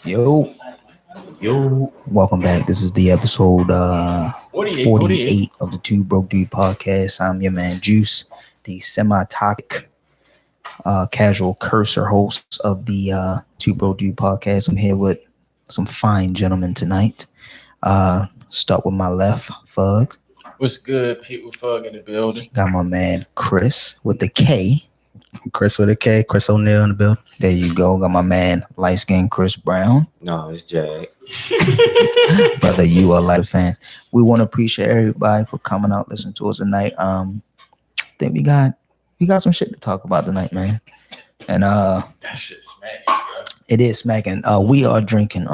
Yo, welcome back. This is the episode 48 of the Two Broke Dude Podcast. I'm your man Joose, the semi-toxic casual cursor host of the Two Broke Dude Podcast. I'm here with some fine gentlemen tonight. Start with my left, Fug. What's good, people? Fug in the building. Got my man Kris with the K. Kris with a K, Kris O'Neal in the building. There you go. Got my man light skinned Chris Brown. No, it's Jag. Brother, you are like fans. We want to appreciate everybody for coming out, listening to us tonight. I think we got some shit to talk about tonight, man. And that shit's smacking, bro. It is smacking. We are drinking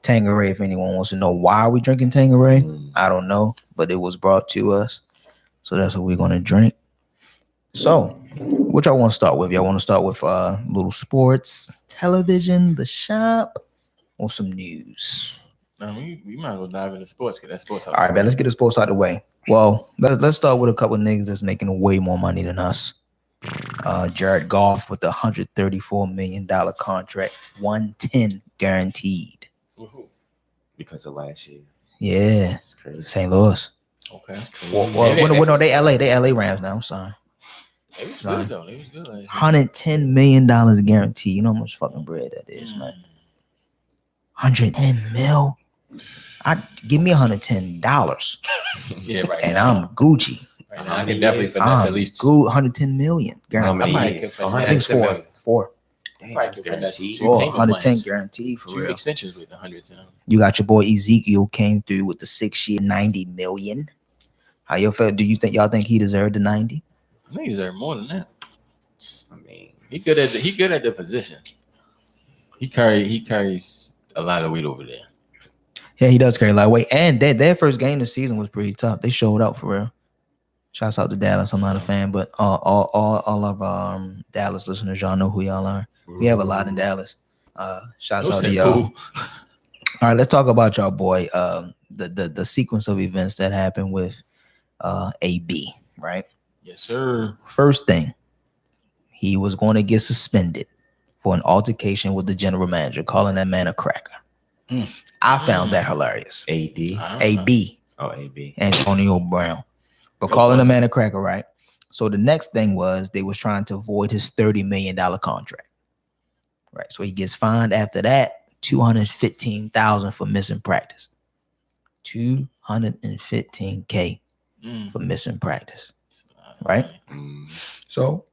Tanqueray. If anyone wants to know why we drinking Tanqueray, I don't know, but it was brought to us, so that's what we're gonna drink. So, what y'all want to start with? Y'all want to start with little sports, television, the shop, or some news? We might as well dive into sports. Get that sports out. All right, man. Let's get the sports out of the way. Well, let's start with a couple of niggas that's making way more money than us. Jared Goff with the $134 million contract, 110 guaranteed. Woohoo. Because of last year. Yeah, It's crazy. St. Louis. Okay. Well, no, they LA Rams now. I'm sorry. They was good though. They was good last year. $110 million guaranteed. You know how much fucking bread that is, man. 110 mil. Give me $110. Yeah, right. And now. I'm Gucci. Right now, I can definitely finesse at least two. 110 million guaranteed. I might can I think finesse it's four. Damn, Probably that's can finesse guaranteed. two. 110 guaranteed for Two real. extensions with 100. You got your boy Ezekiel came through with the 6-year, 90 million. How y'all feel? Y'all think he deserved the 90? I think he deserves more than that. I mean, He good at the position. He carries a lot of weight over there. Yeah, he does carry a lot of weight. And their first game this season was pretty tough. They showed out for real. Shouts out to Dallas. I'm not a fan, but all of Dallas listeners, y'all know who y'all are. We have a lot in Dallas. Shouts out to y'all. Cool. All right, let's talk about y'all boy. The sequence of events that happened with AB, right? Yes, sir. First thing, he was going to get suspended for an altercation with the general manager, calling that man a cracker. I found that hilarious. AD. AB, Oh, AB. Antonio Brown, but calling the man a cracker, right? So the next thing was they was trying to avoid his $30 million contract, right? So he gets fined after that $215,000 for missing practice, $215K for missing practice, right? So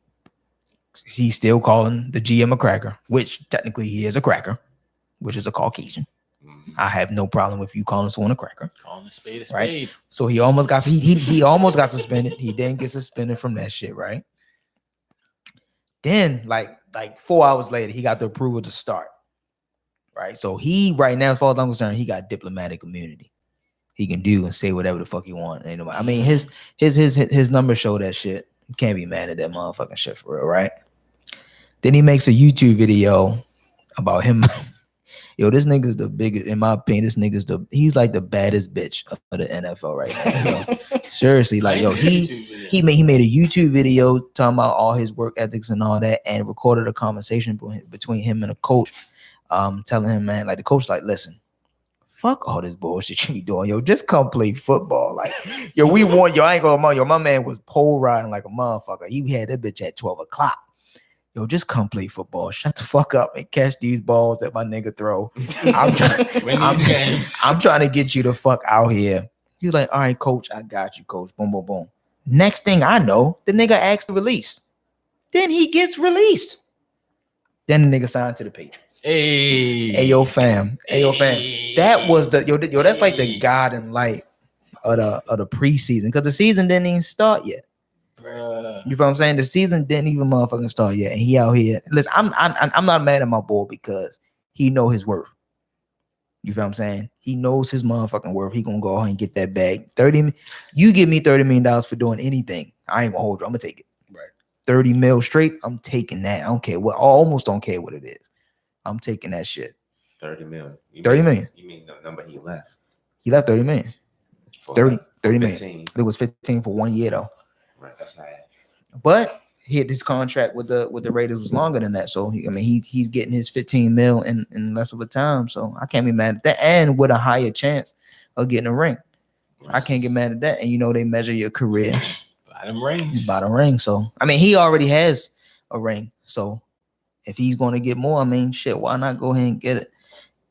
he's still calling the GM a cracker, which technically he is a cracker, which is a Caucasian. I have no problem with you calling someone a cracker. Calling a spade a spade. Right. So he almost got he almost got suspended. He didn't get suspended from that shit, right? Then like 4 hours later, he got the approval to start. Right. So he right now, as far as I'm concerned, he got diplomatic immunity. He can do and say whatever the fuck he wants. I mean, his numbers show that shit. You can't be mad at that motherfucking shit for real, right? Then he makes a YouTube video about him. Yo, this nigga's the biggest, in my opinion. He's like the baddest bitch of the NFL right now. Yo. Seriously, like yo, he made a YouTube video talking about all his work ethics and all that, and recorded a conversation between him and a coach, telling him, man, like the coach, like, listen, fuck all this bullshit you be doing, yo. Just come play football, like, yo. We want yo. I ain't gonna lie, yo. My man was pole riding like a motherfucker. He had that bitch at 12 o'clock. Yo, just come play football. Shut the fuck up and catch these balls that my nigga throw. I'm trying to get you the fuck out here. He's like, all right, coach, I got you, coach. Boom, boom, boom. Next thing I know, the nigga asked to release. Then he gets released. Then the nigga signed to the Patriots. Hey, yo, fam. That was that's like the God and light of the preseason, because the season didn't even start yet. You feel what I'm saying? The season didn't even motherfucking start yet, and he out here. Listen, I'm not mad at my boy because he know his worth. You feel what I'm saying? He knows his motherfucking worth. He gonna go ahead and get that bag. You give me $30 million for doing anything, I ain't gonna hold you. I'm gonna take it. Right. 30 mil straight. I'm taking that. I don't care what. I almost don't care what it is. I'm taking that shit. 30 million. 30 million. You mean the number he left? He left 30 million. 30 million. 15. It was 15 for 1 year though. Right, that's high. But hit his contract with the Raiders was longer than that. So he's getting his 15 mil in less of a time. So I can't be mad at that, and with a higher chance of getting a ring. I can't get mad at that. And they measure your career by the ring. So he already has a ring. So if he's going to get more, shit, why not go ahead and get it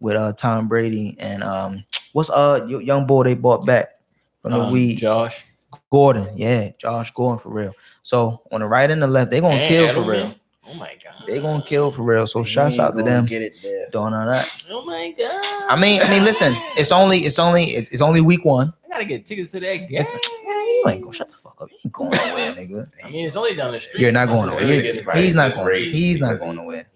with Tom Brady and what's your young boy they bought back from the weed? Josh Gordon. Yeah, Josh Gordon for real. So on the right and the left, they're gonna kill for real. Oh my god. They're gonna kill for real. So shouts out to them. Get it there. Doing all that. Oh my god. I mean, listen, it's only week 1. I gotta get tickets to that game. Man, you ain't gonna shut the fuck up. You ain't going nowhere, nigga. It's only down the street. You're not going nowhere. He's not going. He's not going nowhere.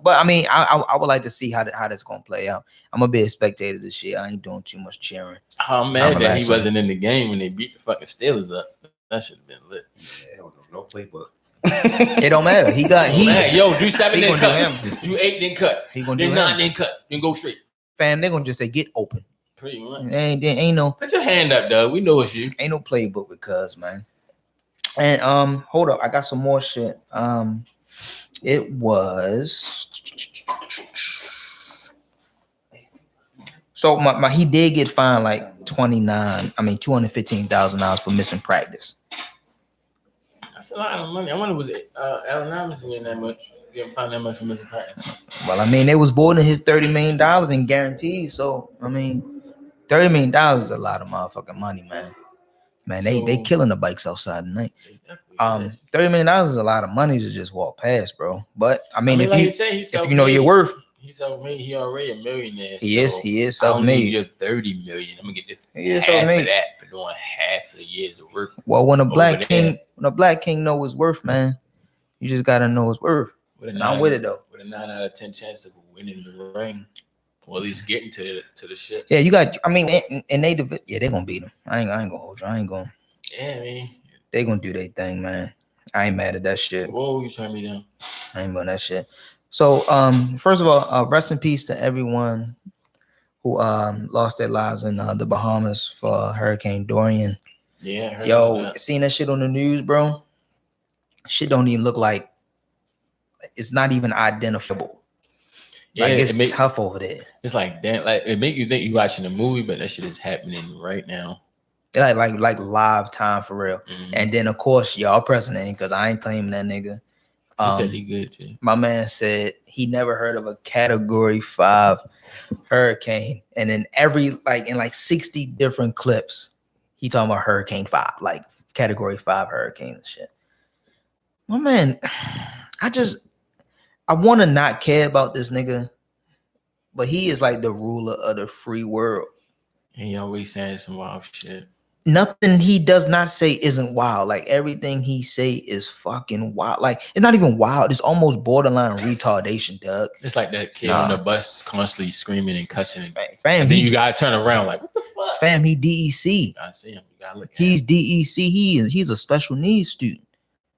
But I would like to see how that's gonna play out. I'm gonna be a spectator this year. I ain't doing too much cheering. I'm mad that he wasn't in the game when they beat the fucking Steelers up. That should have been lit. Yeah, no playbook. It don't matter. Do 7 then cut. Do 8 then cut. He gonna do 9 then cut. Then go straight. Fam, they're gonna just say get open. Pretty much. Ain't no. Put your hand up, dog. We know it's you. Ain't no playbook with Cuz, man. And hold up, I got some more shit. It was so he did get fined like $215,000 for missing practice. That's a lot of money. I wonder was it Allen Iverson getting that much? Getting fined that much for missing practice? Well, they was voting his $30 million in guarantees. So $30 million is a lot of motherfucking money, man. Man, they killing the bikes outside tonight. $30 million is a lot of money to just walk past, bro. But if you know your worth, he's self-made. He already a millionaire. He is self-made. You're $30 million. I'm gonna get this half of that for doing half of the years of work. Well, when a black king know his worth, man, you just gotta know his worth. I'm with it though. With a 9 out of 10 chance of winning the ring. Or at least getting to the shit. Yeah, you got. And they're gonna beat them. I ain't gonna hold you. I ain't gonna. Yeah, they gonna do their thing, man. I ain't mad at that shit. Whoa, you turn me down. I ain't on that shit. So, first of all, rest in peace to everyone who lost their lives in the Bahamas for Hurricane Dorian. Yeah. Seeing that shit on the news, bro. Shit don't even look like. It's not even identifiable. Yeah, it's tough over there. It's like damn, like it make you think you watching a movie, but that shit is happening right now. Like live time for real. Mm-hmm. And then of course y'all president, because I ain't claiming that nigga. He said he good too. My man said he never heard of a Category 5 hurricane, and in in 60 different clips, he talking about Hurricane 5, like Category 5 hurricane and shit. My man, I want to not care about this nigga, but he is like the ruler of the free world. And he always saying some wild shit. Nothing he does not say isn't wild. Like everything he say is fucking wild. Like it's not even wild. It's almost borderline retardation, Doug. It's like that kid on the bus constantly screaming and cussing. Fam, then you gotta turn around like, what the fuck? Fam, he DEC. I see him. You gotta look. He's DEC. He's a special needs student,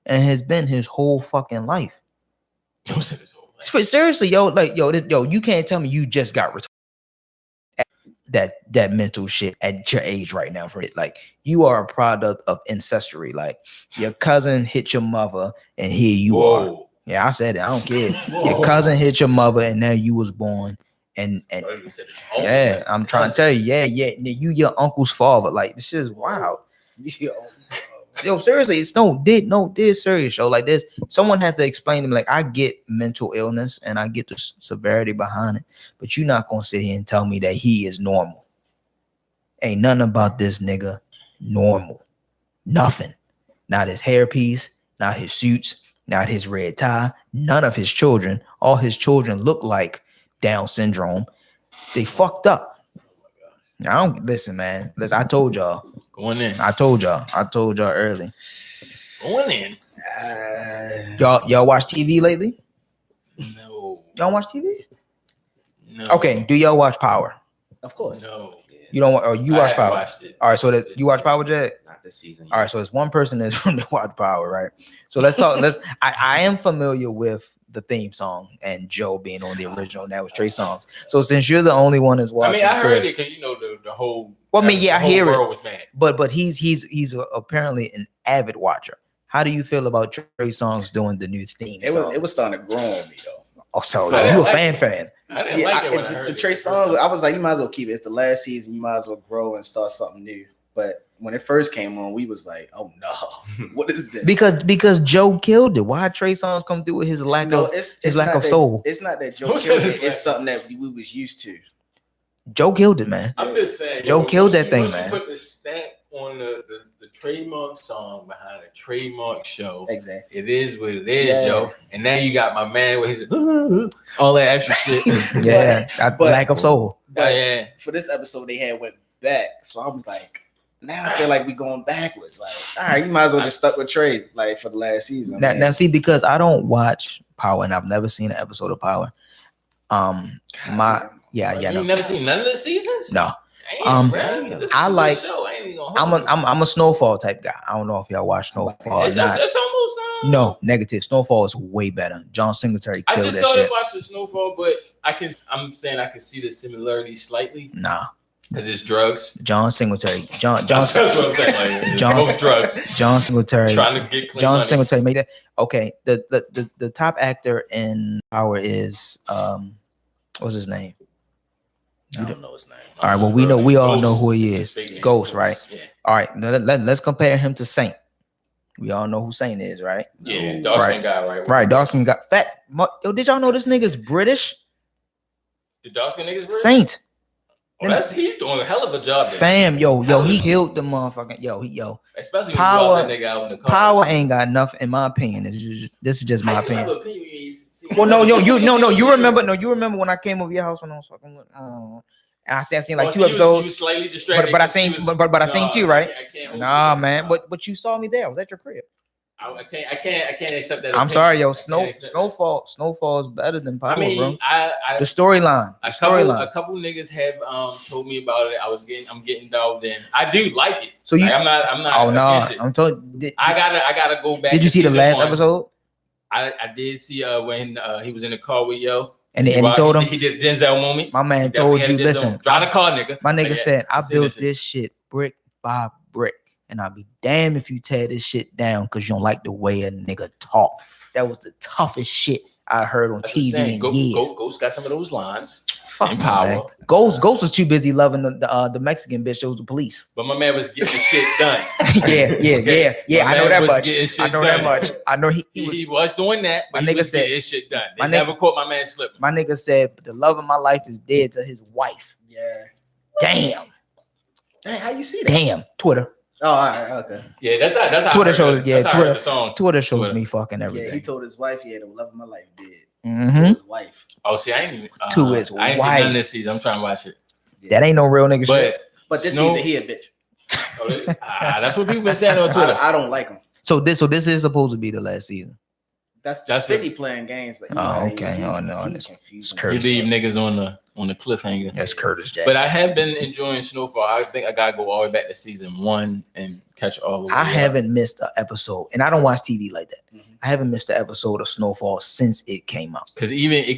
and has been his whole fucking life. Seriously, you can't tell me you just got retarded. That mental shit at your age right now for it. Like you are a product of ancestry. Like your cousin hit your mother and here you are. Yeah, I said it. I don't care. Your cousin hit your mother and now you was born. And yeah, I'm trying to tell you, you your uncle's father. Like this is wild. Yo, seriously, it's this serious show. Like this, someone has to explain to me. Like, I get mental illness and I get the severity behind it, but you're not gonna sit here and tell me that he is normal. Ain't nothing about this nigga normal. Nothing. Not his hairpiece, not his suits, not his red tie, none of his children. All his children look like Down syndrome. They fucked up. I don't listen, man. Listen, I told y'all. Going in. I told y'all early. Going in. Y'all watch TV lately? No. Y'all watch TV? No. Okay. Do y'all watch Power? Of course. No. You don't want? Or you watch Power? Watched it. All right. So that you watch Power, Jed? Not this season. All right. So it's one person that's from the watch Power, right? So let's talk. I am familiar with the theme song and Joe being on the original, and that was Trey Songz. So since you're the only one that's watching, I heard it because the whole. Well, I hear it. Was mad. But he's apparently an avid watcher. How do you feel about Trey Songz doing the new theme song? It was starting to grow on me though. Oh, so So you a like fan? I didn't like it when I heard the it. Trey song. I was like, you might as well keep it. It's the last season. You might as well grow and start something new. But when it first came on, we was like, oh no, what is this? Because Joe killed it. Why Trey Songz come through with his lack of soul? It's not that Joe killed it. It's something that we was used to. Joe killed it, man. I'm just saying. Joe killed that thing, man. You put the stamp on the trademark song behind a trademark show. Exactly. It is what it is, yo. And now you got my man with his all that extra shit. Yeah, lack of soul. But yeah. for this episode, they went back. So I was like, now I feel like we going backwards. Like, all right, you might as well just stuck with Trey like for the last season. Now see, because I don't watch Power and I've never seen an episode of Power. You No. never seen none of the seasons? No. Damn, bro. This is I a good like- show. I ain't even gonna hold you. I'm a Snowfall type guy. I don't know if y'all watch Snowfall or It's not. almost No, negative. Snowfall is way better. John Singletary I killed just that started shit. watching Snowfall, but I'm saying I can see the similarities slightly Nah, because it's drugs. John Singletary. John That's what I'm saying. Like, John- both drugs. John Singletary. Trying to get clean John money. Singletary made that. Okay, the top actor in Power is what's his name? I don't know his name. All right, well we all know who he It's is. his fake name. Ghost, right? Yeah. All right, let's compare him to Saint. We all know who Saint is, right? Yeah, dark Right. skin guy, right? Right, Dawson got fat. Yo, did y'all know this nigga's British? The dark skin niggas, bro? Saint, He's doing a hell of a job. There. fam, yo, he killed the motherfucking yo. Especially when Power- you brought that nigga out in the car. Power ain't got enough, in my opinion. This is just my How you have opinion. an opinion when you see- Well, no, you remember when I came over your house when I was fucking with, and I seen like Oh, two so episodes. You was slightly distracted. But I 'cause he seen, was- but I seen two, right? I can't hold Nah, you. man. But you saw me there. I was at your crib. I can't accept that. I'm opinion. sorry, yo. I can't accept that. Snowfall is better than Power, I mean, bro. I The storyline. a couple niggas have told me about it. I'm getting delved in. I do like it. So you- Like, I'm not Oh no, against it. I'm told. I gotta go back. Did you to see the season last one. episode? I did see when he was in the car with Yo. And he told him, he did a Denzel moment. my man He told definitely you, had a Denzel listen, moment. Drive the car, nigga. my nigga Like, said, I seen built that shit. this shit brick by brick, and I'll be damned if you tear this shit down because you don't like the way a nigga talk. That was the toughest shit I heard on That's what I'm TV saying. in years. Ghost got some of those lines. Fuck and no, Power. man. Ghost was too busy loving the Mexican bitch that was the police. But my man was getting the shit done. Yeah. My I know man that was much. getting shit I know done. that much. I know He was doing that, but My he nigga was said- getting his shit done. They my nigga- never caught my man slipping. My nigga said the love of my life is dead to his wife. Yeah. Damn. Hey, how you see that? Damn. Twitter. Oh, all right, okay. Yeah, that's how Twitter I heard shows- it. yeah, That's how I heard Twitter- the song. Twitter shows Twitter. me fucking Yeah, everything. he told his wife he had the love of my life dead. Mhm. To his wife. Oh, see, I ain't even To his I ain't seen wife. none this season. I'm trying to watch it. That ain't no real nigga shit. But But this Snow- season he a bitch. that's what people been saying on Twitter. I don't like him. So this is supposed to be the last season. That's That's 50 playing games. Like, Oh, okay. Oh, no, he's it's confusing. You Curtis. leave niggas on the cliffhanger. That's Curtis Jackson. But I have been enjoying Snowfall. I think I gotta go all the way back to season 1 and catch all the way. I up. haven't missed an episode, and I don't watch TV like that. Mhm. I haven't missed an episode of Snowfall since it came out. Cause it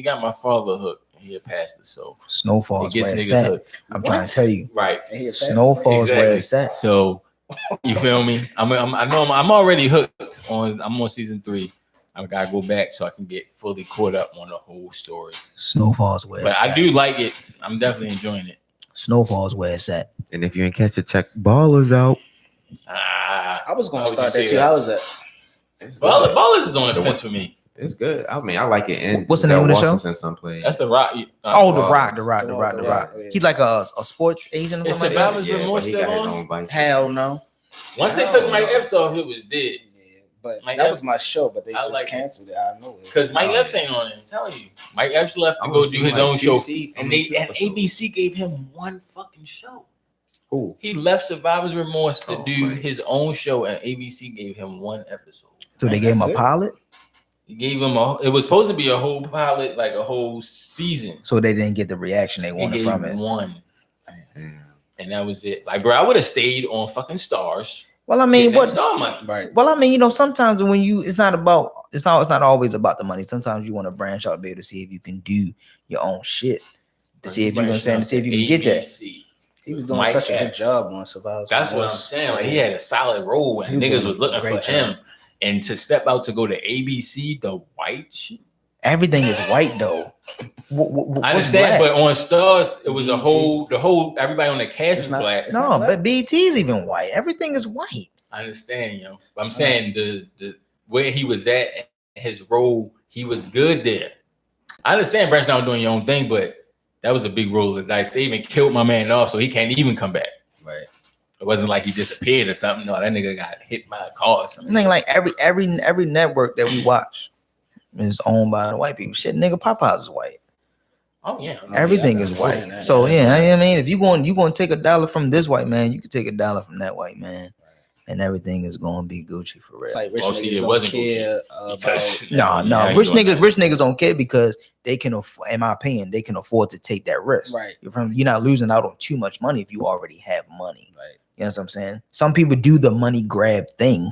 got my father hooked. He a pastor, so Snowfall it is gets where it's niggas at. hooked. I'm trying to tell you, Right. And he a pastor. Snowfall is where Exactly. it's at. So you feel me? I'm already hooked on. I'm on season 3. I gotta go back so I can get fully caught up on the whole story. Snowfall is where But it's I at. do like it. I'm definitely enjoying it. Snowfall is where it's at. And if you ain't catch it, check Ballers out. I was going How to would you start say that too. that? How was that? It's good. Ballers is on the The fence for me. It's good. I mean, I like it. And What's the name of the show? Washington someplace. That's the Rock. Oh, the Rock. Rock. The Rock, yeah. He's like a sports agent or It's something. about- Like that. Survivor's Remorse but he still got his on? own vices. Hell no. Once they took Mike Epps off, it was dead. Yeah, but Mike that Epps- was my show, but they I just like it. canceled it. I know it. Because Mike Oh, Epps yeah. ain't on it. I'm telling you. Mike Epps left to I go wanna do see his like own show. and ABC gave him one fucking show. Who? He left Survivor's Remorse to Oh, do right. his own show, and ABC gave him one episode. So they gave him a That's it. pilot. He gave him it was supposed to be a whole pilot, like a whole season. So they didn't get the reaction they They wanted gave from him it. one, Damn. and that was it. Like, bro, I would have stayed on fucking Stars. Well, I mean, Getting that what? Star money. Right. Well, I mean, sometimes when it's not always about the money. Sometimes you want to branch out, be able to see if you can do your own shit. To see if you know what I'm saying, to see if you can get that. ABC. He was doing Mike such a good Epps. job on Survivor. That's what I'm saying. Like he had a solid role, and He niggas doing was looking a for great him. job. And to step out to go to ABC, the white shit. Everything is white though. I understand, but on Stars, it was the whole everybody on the cast was black. It's no, not black? but BT's even white. Everything is white. I understand, yo. But I'm saying the where he was at, his role, he was good there. I understand branching out doing your own thing, but that was a big roll of the dice. They even killed my man off, so he can't even come back. Right. It wasn't like he disappeared or something. No, that nigga got hit by a car or something. I think like every network that we watch is owned by the white people. Shit, nigga, Popeyes is white. Oh yeah, Everything yeah, is I white. understand that. So yeah, I mean, if you going to take $1 from this white man, you can take $1 from that white man, and everything is going to be Gucci for real. It's like rich Well, see, niggas it don't wasn't care Because- about. No, Yeah, rich you doing niggas don't care because they can afford, in my opinion, they can afford to take that risk. Right. You're not losing out on too much money if you already have money. Right. You know what I'm saying? Some people do the money grab thing,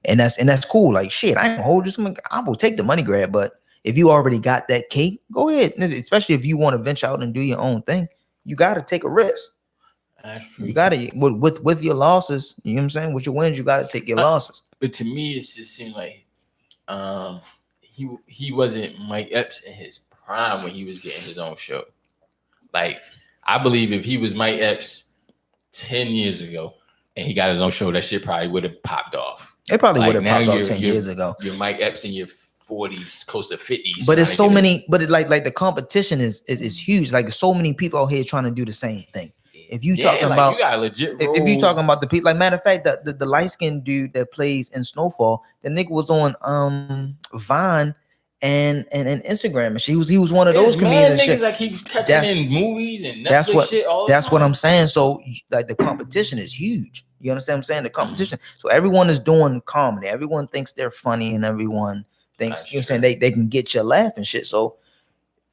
and that's cool. Like shit, I ain't gonna hold you. I will take the money grab, but if you already got that cake, go ahead. Especially if you want to venture out and do your own thing, you got to take a risk. That's true. You got to with your losses. You know what I'm saying? With your wins, you got to take your losses. But to me, it just seemed like he wasn't Mike Epps in his prime when he was getting his own show. Like I believe if he was Mike Epps 10 years ago and he got his own show, that shit probably would have popped off. It probably Like, would have now popped out you're- 10 years ago. You're Mike Epps in your 40s, close to 50s. But it's so trying to get many. But like the competition is huge. Like so many people out here trying to do the same thing. If you talking like, about you got a legit if you role. talking about the people, like matter of fact, the light skinned dude that plays in Snowfall, the nigga was on Vine and Instagram, and he was one of those There's mad comedians. niggas Shit. that keep catching That- in movies and Netflix That's what shit all that's the what time. I'm saying. So like the competition is huge. You understand what I'm saying? The competition. So everyone is doing comedy. Everyone thinks they're funny, and everyone thinks That's you know what I'm saying they can get you laugh and shit. So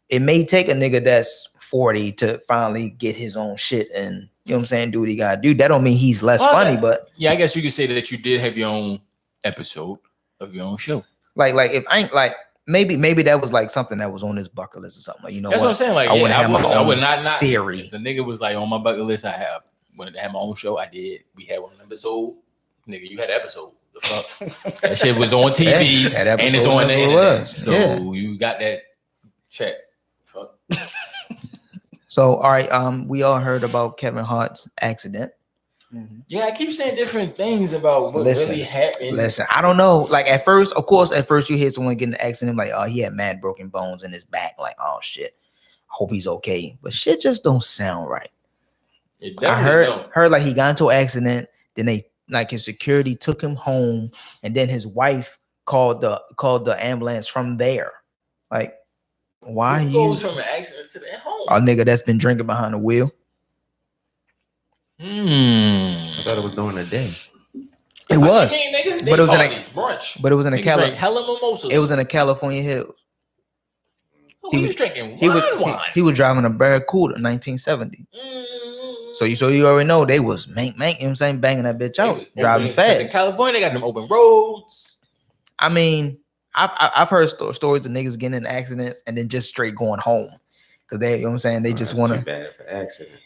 it may take a nigga that's 40 to finally get his own shit and you know what I'm saying, do what he gotta do. That don't mean he's less Well, funny, but Yeah, I guess you could say that you did have your own episode of your own show. like if I ain't like maybe that was like something that was on his bucket list or something. Like, you know That's what I'm saying. Like, I yeah, wanna have my I would own not series. The nigga was like on my bucket list. I wanted to have my own show. I did. We had one episode. Nigga, you had an episode. The fuck? That shit was on TV That and it's episode on the never internet. was. So Yeah. you got that check. Fuck. So all right, we all heard about Kevin Hart's accident. Yeah, I keep saying different things about what Listen, really happened. Listen, I don't know. Like at first you hear someone getting an accident, like, oh, he had mad broken bones in his back. Like, oh shit, I hope he's okay. But shit just don't sound right. It I definitely don't. heard like he got into an accident, then they like his security took him home, and then his wife called the ambulance from there. Like, why Who you goes from an accident to the home? a nigga that's been drinking behind the wheel? I thought it was during the day. It was, I mean, niggas, but it was in a- brunch. but it was in a Niggas drank hella mimosas. it was in a California Hills. He he was was- drinking He was wine. he was driving a Barracuda 1970. Mm. So you already know they was mank, you know what I'm saying, banging that bitch They out, was driving open- 'cause in fast. California, they got them open roads. I mean, I've heard stories of niggas getting in accidents and then just straight going home because they, you know what I'm saying, they just That's want too to. bad for accident.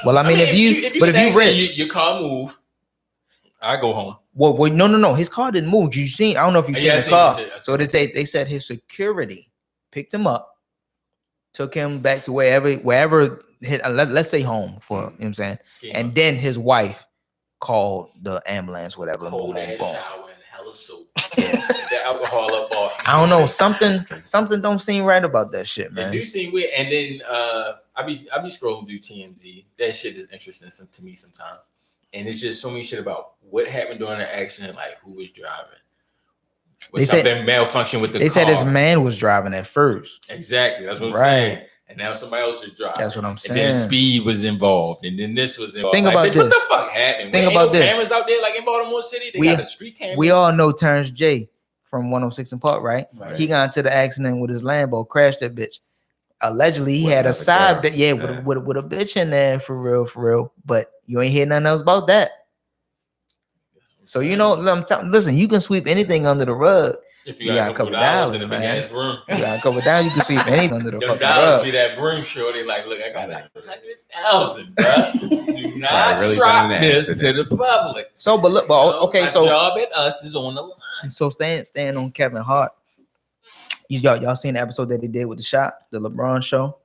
Well, I mean, if you get rich, accident, your car move. I go home. well, no, his car didn't move. You seen? I don't know if you seen Yeah, I the seen car. the shit. I So they said his security picked him up, took him back to wherever hit. Let's say home for you know what I'm saying, and then his wife called the ambulance, whatever. cold boom, ass boom. shower and hella soap. The alcohol up off. I don't know, something don't seem right about that shit, It man. do seem weird. And then I be scrolling through TMZ. That shit is interesting to me sometimes. And it's just so many shit about what happened during the accident, like who was driving. Was They said- something malfunction with the They car. said his man was driving at first. Exactly. That's what I'm Right. saying. And now somebody else is driving. That's what I'm And saying. then speed was involved. And then this was involved. Think Like, about bitch, What this. the fuck happened? Think Ain't about no this. cameras out there like in Baltimore City. They We- got the street cameras. We all know Terrence J from 106 and Park, right? Right. He got into the accident with his Lambo, crashed that bitch. Allegedly, he With had a another side, girl. yeah, Yeah. with a bitch in there for real. But you ain't hear nothing else about that. So you know, listen, you can sweep anything under the rug, If you got a couple dollars in a big ass room. You got a couple dollars, you can sweep anything under the Them fucking dollars rug. be that broom shorty. Like, look, I got 100,000, bro. Do not Right, really drop done an this to accident. the public. So, but look, but okay, my so job at us is on the line. so staying on Kevin Hart. Y'all seen the episode that they did with the shot, the LeBron show?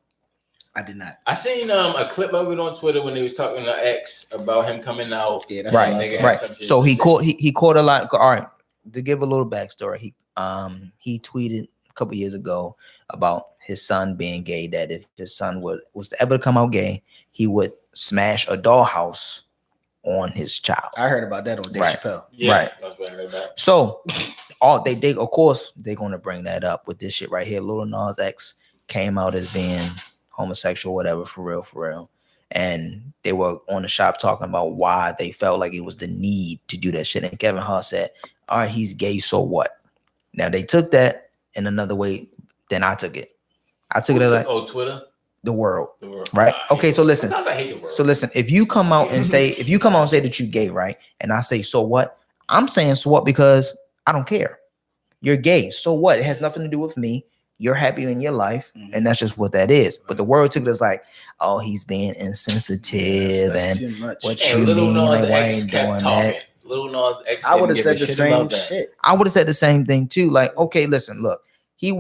I did not. I seen a clip of it on Twitter when they was talking to X about him coming out. Yeah, that's Right, what I saw. right. So he caught a lot. All right, to give a little backstory, he tweeted a couple years ago about his son being gay. That if his son was to ever come out gay, he would smash a dollhouse on his child. I heard about that on Dave Chappelle. Yeah, Right. that's what I heard about. So they of course they're gonna bring that up with this shit right here. Lil Nas X came out as being homosexual, whatever, for real. And they were on the shop talking about why they felt like it was the need to do that shit. And Kevin Hart said, all right, he's gay, so what? Now they took that in another way than I took it. I took it as like Twitter, the world. right? Right. Okay, so listen. Sometimes I hate the world. So listen, if you come out and say that you gay, right? And I say, so what? I'm saying so what because I don't care. You're gay. So what? It has nothing to do with me. You're happy in your life, and that's just what that is. But the world took it as like, oh, he's being insensitive, that's and too much. what And you Lil mean? Nas Like, why X ain't kept doing talking. that? Lil Nas X. I would have didn't said give the a shit same about that. shit. I would have said the same thing too. Like, okay, listen, look, he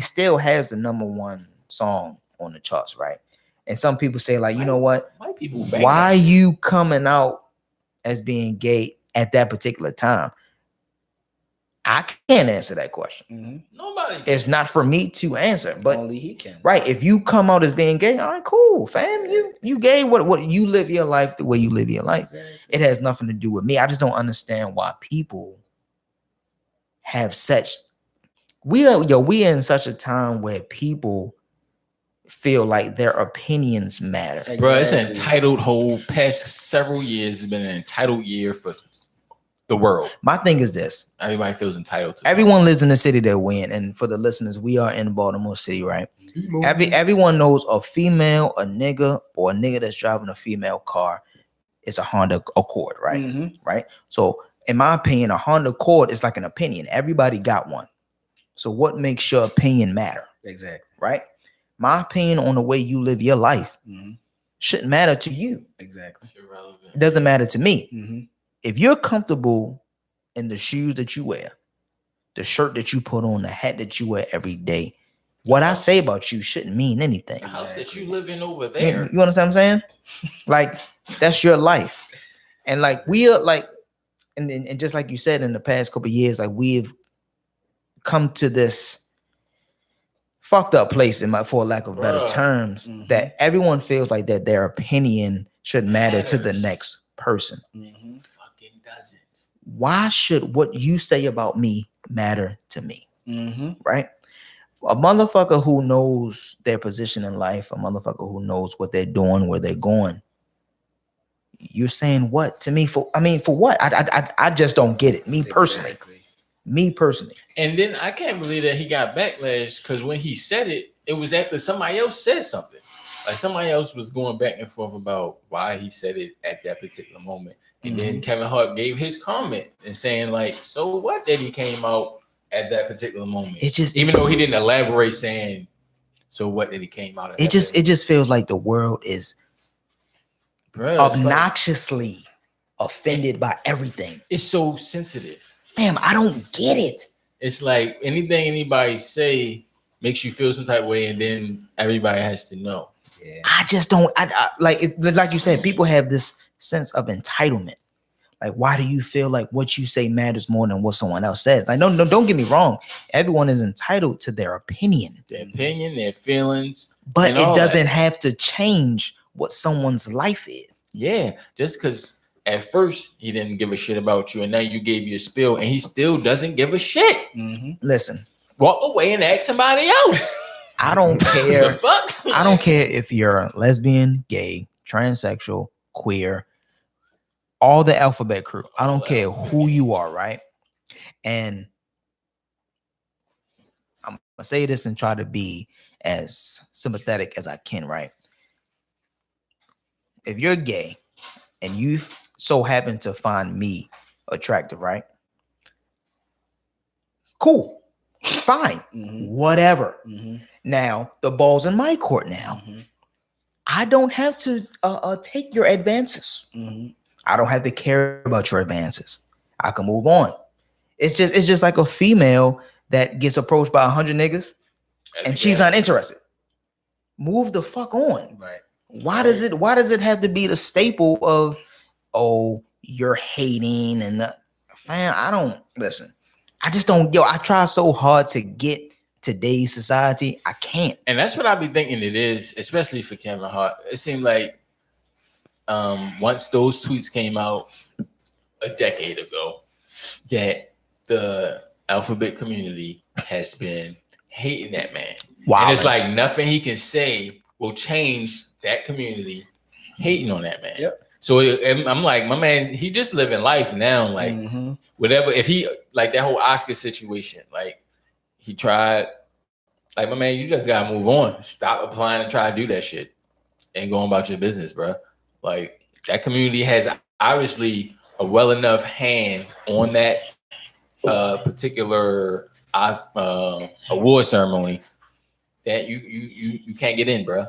still has the #1 song on the charts, right? And some people say, like, you know what? White people bang Why that shit. you coming out as being gay at that particular time? I can't answer that question. Mhm. Nobody. It's not for me to answer. But Only he can. right, if you come out as being gay, all right, cool, fam. You gay. What you live your life the way you live your life. Exactly. It has nothing to do with me. I just don't understand why people have such. We are in such a time where people feel like their opinions matter. Bro, it's an Exactly. entitled whole past several years has been an entitled year for the world. My thing is this. Everybody feels entitled to Everyone lives in the city that we're in. And for the listeners, we are in Baltimore City, right? Everyone knows a female, a nigga, or a nigga that's driving a female car is a Honda Accord, right? Mhm. Right. So in my opinion, a Honda Accord is like an opinion. Everybody got one. So what makes your opinion matter? Exactly. Right? My opinion on the way you live your life Mhm. shouldn't matter to you. Exactly. It's irrelevant. It doesn't matter to me. Mhm. If you're comfortable in the shoes that you wear, the shirt that you put on, the hat that you wear every day, what I say about you shouldn't mean anything. The house that you live in over You there. understand what I'm saying? Like, that's your life. And like, we are like, and just like you said, in the past couple of years, like, we've come to this fucked up place, for lack of better Bruh. terms, Mhm. that everyone feels like that their opinion should matter to the Matters. next person. Mhm. Fucking doesn't. Why should what you say about me matter to me? Mhm. Right? A motherfucker who knows their position in life, a motherfucker who knows what they're doing, where they're going. You're saying what to me for? I mean, for what? I just don't get it. Me personally. Exactly. Me personally. And then I can't believe that he got backlash because when he said it, it was after somebody else said something. Like somebody else was going back and forth about why he said it at that particular moment. And then Kevin Hart gave his comment and saying, like, so what that he came out at that particular moment. It just Even though he didn't elaborate saying, so what that he came out at. it just feels like the world is Bruh, obnoxiously offended by everything. it's so sensitive. Fam, I don't get it. It's like anything anybody say makes you feel some type of way, and then everybody has to know. Yeah. I just don't. I like it. Like you said, people have this sense of entitlement. Like, why do you feel like what you say matters more than what someone else says? Like, no, don't get me wrong. Everyone is entitled to their opinion, Their opinion, their feelings, but and it all doesn't that. have to change what someone's life is. Yeah, just because at first he didn't give a shit about you, and now you gave your spill, and he still doesn't give a shit. Mhm. Listen, Walk away and ask somebody else. I don't The care. fuck? I don't care if you're lesbian, gay, transsexual, queer, all the alphabet crew. I don't care who you are, right? And I'm gonna say this and try to be as sympathetic as I can, right? If you're gay and you so happen to find me attractive, right? Cool, fine, whatever. Mm-hmm. Now the ball's in my court. Now I don't have to take your advances. Mm-hmm. I don't have to care about your advances. I can move on. It's just like a female that gets approached by 100 niggas and she's not interested. Move the fuck on. Right. Why does it have to be the staple of, oh, you're hating and fam, I don't listen. I just don't, I try so hard to get today's society. I can't. And that's what I be thinking it is, especially for Kevin Hart. It seemed like once those tweets came out a decade ago, that the alphabet community has been hating that man. Wow. And it's like nothing he can say will change that community hating on that man. Yep. So I'm like, my man, he just living life now. Like whatever, if he like that whole Oscar situation, like he tried, like my man, you just gotta move on. Stop applying and try to do that shit and go on about your business, bro. Like that community has obviously a well enough hand on that particular award ceremony that you can't get in, bro.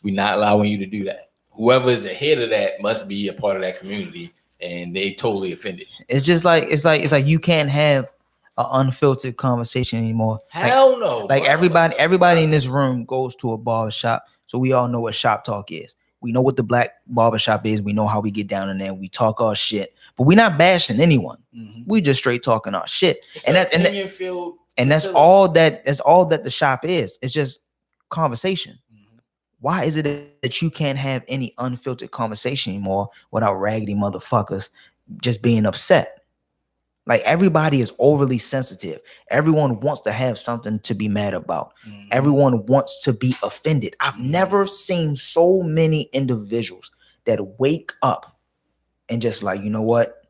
We're not allowing you to do that. Whoever is ahead of that must be a part of that community, and they totally offended. It's just like it's like you can't have an unfiltered conversation anymore. Hell no. Like everybody in this room goes to a barber shop, so we all know what shop talk is. We know what the black barber shop is. We know how we get down in there. We talk our shit, but we're not bashing anyone. We just straight talking our shit, and that's all that the shop is. It's just conversation. Why is it that you can't have any unfiltered conversation anymore without raggedy motherfuckers just being upset? Like everybody is overly sensitive. Everyone wants to have something to be mad about. Everyone wants to be offended. I've never seen so many individuals that wake up and just like, you know what?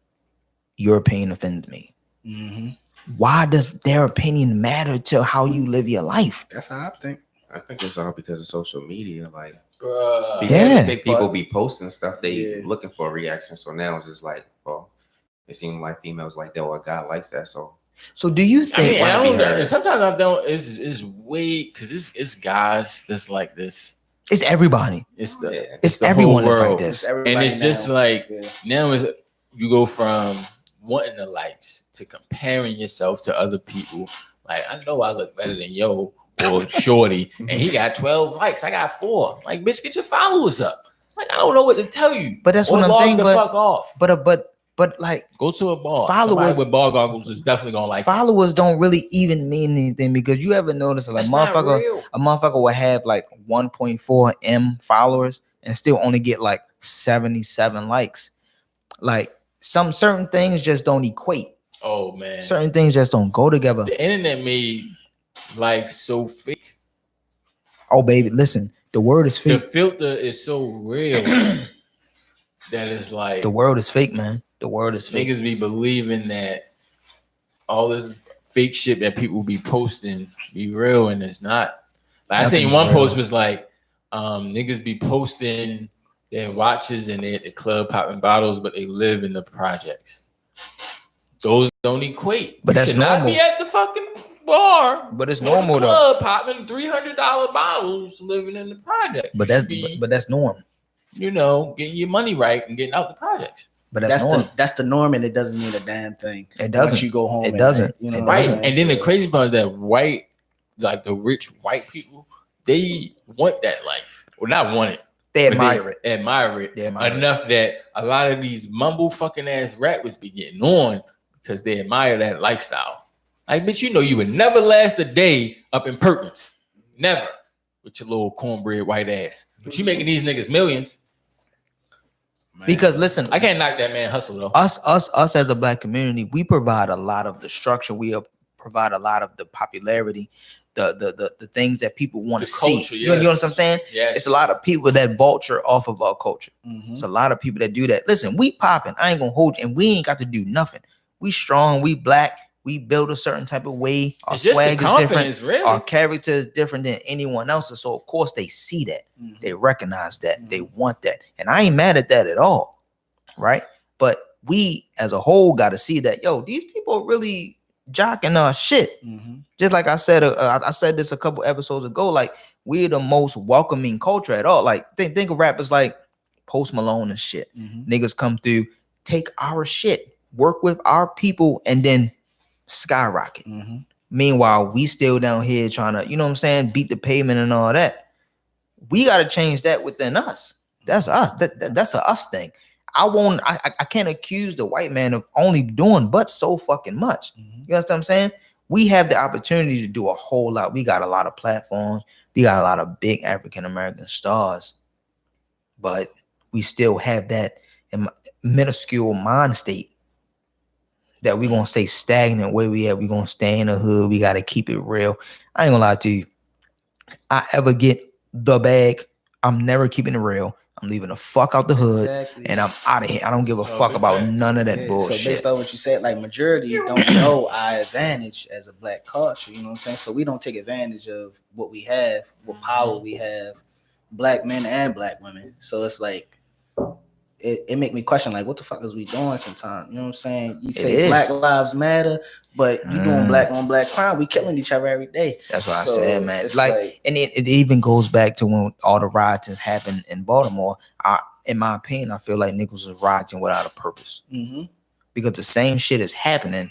Your opinion offended me. Why does their opinion matter to how you live your life? That's how I think. I think it's all because of social media. Like, bruh, people be posting stuff. They looking for a reaction. So now it's just like, well, it seems like females like that. Well, a guy likes that. So do you think? I don't know. Sometimes I don't. It's way because it's guys that's like this. It's everybody. It's the everyone that's like this, and it's just like now is you go from wanting the likes to comparing yourself to other people. Like I know I look better than yo or shorty, and he got 12 likes. I got 4. Like bitch, get your followers up. Like I don't know what to tell you. But that's what I'm thinking. The fuck off. But like go to a bar. Followers somebody with bar goggles is definitely gonna like followers don't really even mean anything because you ever notice like a motherfucker will have like 1.4 M followers and still only get like 77 likes. Like some certain things just don't equate. Oh man. Certain things just don't go together. The internet made life so fake. Oh baby, listen, the word is fake. The filter is so real that it's like the world is fake, man. The world is fake. Niggas be believing that all this fake shit that people be posting be real and it's not. Like I seen one post was like, niggas be posting their watches and they at the club popping bottles, but they live in the projects. Those don't equate. But that's normal. Not be at the fucking bar. But it's normal though. Popping $300 bottles, living in the project. But that's norm. You know, getting your money right and getting out the projects. But that's the norm, and it doesn't mean a damn thing. It doesn't. Once you go home, it doesn't. You know, right. And then the crazy part is that white, like the rich white people, they want that life. Well, not want it. They admire it. Admire it enough that a lot of these mumble fucking ass rappers be getting on because they admire that lifestyle. Like, bitch, you know you would never last a day up in Perkins. Never. With your little cornbread white ass. But you making these niggas millions. Man. Because listen, I can't knock that man hustle though. Us as a black community, we provide a lot of the structure. We provide a lot of the popularity, the things that people want to see. Yes. You know what I'm saying? Yes. It's a lot of people that vulture off of our culture. It's a lot of people that do that. Listen, we popping. I ain't gonna hold you, and we ain't got to do nothing. We strong. We black. We build a certain type of way. Our swag is different. Really. Our character is different than anyone else's. So of course they see that. They recognize that. They want that. And I ain't mad at that at all. Right. But we as a whole got to see that, yo, these people really jocking our shit. Just like I said this a couple episodes ago. Like we're the most welcoming culture at all. Like think of rappers like Post Malone and shit. Niggas come through, take our shit, work with our people, and then skyrocket. Meanwhile, we still down here trying to, you know what I'm saying, beat the pavement and all that. We got to change that within us. That's us. That's a us thing. I can't accuse the white man of only doing but so fucking much. You understand what I'm saying? We have the opportunity to do a whole lot. We got a lot of platforms. We got a lot of big African American stars, but we still have that minuscule mind state that we gonna say stagnant where we at. We gonna stay in the hood. We gotta keep it real. I ain't gonna lie to you. I ever get the bag, I'm never keeping it real. I'm leaving the fuck out the hood, and I'm out of here. I don't give a fuck about none of that bullshit. So based on what you said, like majority don't know our advantage as a black culture. You know what I'm saying? So we don't take advantage of what we have, what power we have, black men and black women. So it's like it make me question, like, what the fuck is we doing sometimes? You know what I'm saying? You say Black Lives Matter, but you doing black on black crime. We killing each other every day. That's what I said, man. Like, and it even goes back to when all the riots happened in Baltimore. In my opinion, I feel like niggas was rioting without a purpose. Because the same shit is happening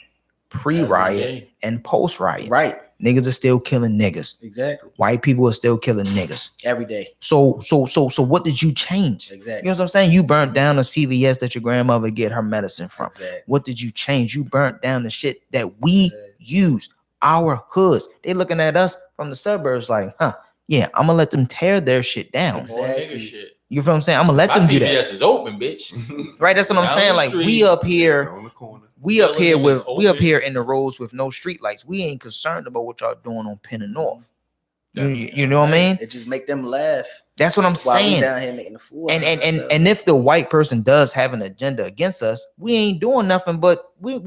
pre-riot and post-riot. Right. Niggas are still killing niggas. Exactly. White people are still killing niggas every day. So what did you change? Exactly. You know what I'm saying? You burnt down a CVS that your grandmother get her medicine from. Exactly. What did you change? You burnt down the shit that we use, our hoods. They looking at us from the suburbs like, yeah, I'm gonna let them tear their shit down. Exactly. Shit. You feel what I'm saying? I'm gonna let them do that. CVS is open, bitch. Right, that's what I'm saying. Like we up here in the roads with no street lights. We ain't concerned about what y'all doing on Penn and North. You know what I mean? It just make them laugh. That's what I'm saying. We down here making the fool. And if the white person does have an agenda against us, we ain't doing nothing but we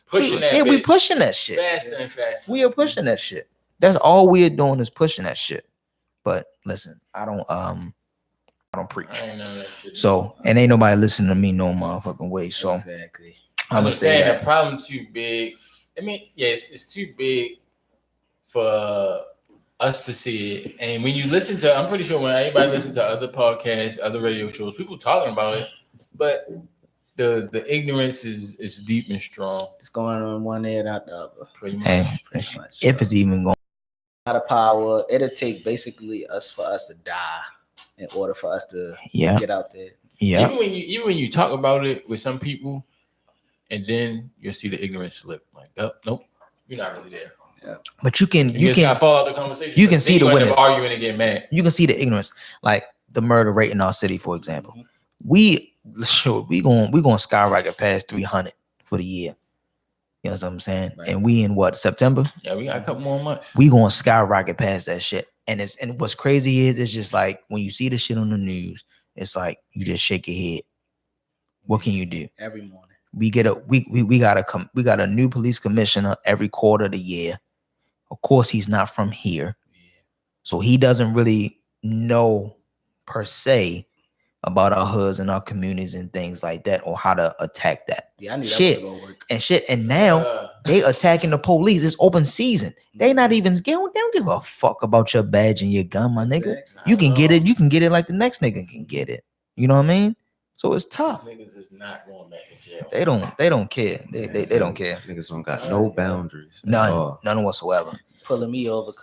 pushing that. We pushing that shit faster and faster. We are pushing that shit. That's all we are doing is pushing that shit. But listen, I don't preach. So and ain't nobody listening to me no motherfucking way. So exactly. I'm gonna say that the problem too big. I mean, yes, it's too big for us to see it. And when you listen to, I'm pretty sure when anybody listens to other podcasts, other radio shows, people talking about it, but the ignorance is deep and strong. It's going on one ear and out the other. Pretty much. If it's even going. A lot of power. It'll take basically for us to die in order for us to get out there. Yeah. Even when you talk about it with some people, and then you'll see the ignorance slip. Like, nope, you're not really there. Yeah. But you can fall out the conversation. You can see the witness arguing and get mad. You can see the ignorance, like the murder rate in our city, for example. We gonna skyrocket past 300 for the year. You know what I'm saying? Right. And we in what, September? Yeah, we got a couple more months. We gonna skyrocket past that shit. And what's crazy is it's just like when you see the shit on the news, it's like you just shake your head. What can you do? Every morning. We got a new police commissioner every quarter of the year. Of course, he's not from here. So he doesn't really know per se about our hoods and our communities and things like that, or how to attack that. Yeah, I knew that was gonna work. And now they attacking the police. It's open season. They not even they don't give a fuck about your badge and your gun, my nigga. You can get it. You can get it like the next nigga can get it. You know what I mean? So it's tough. Niggas is not going back to jail. They don't care. They don't care. Niggas don't got no boundaries. None whatsoever. Pulling me over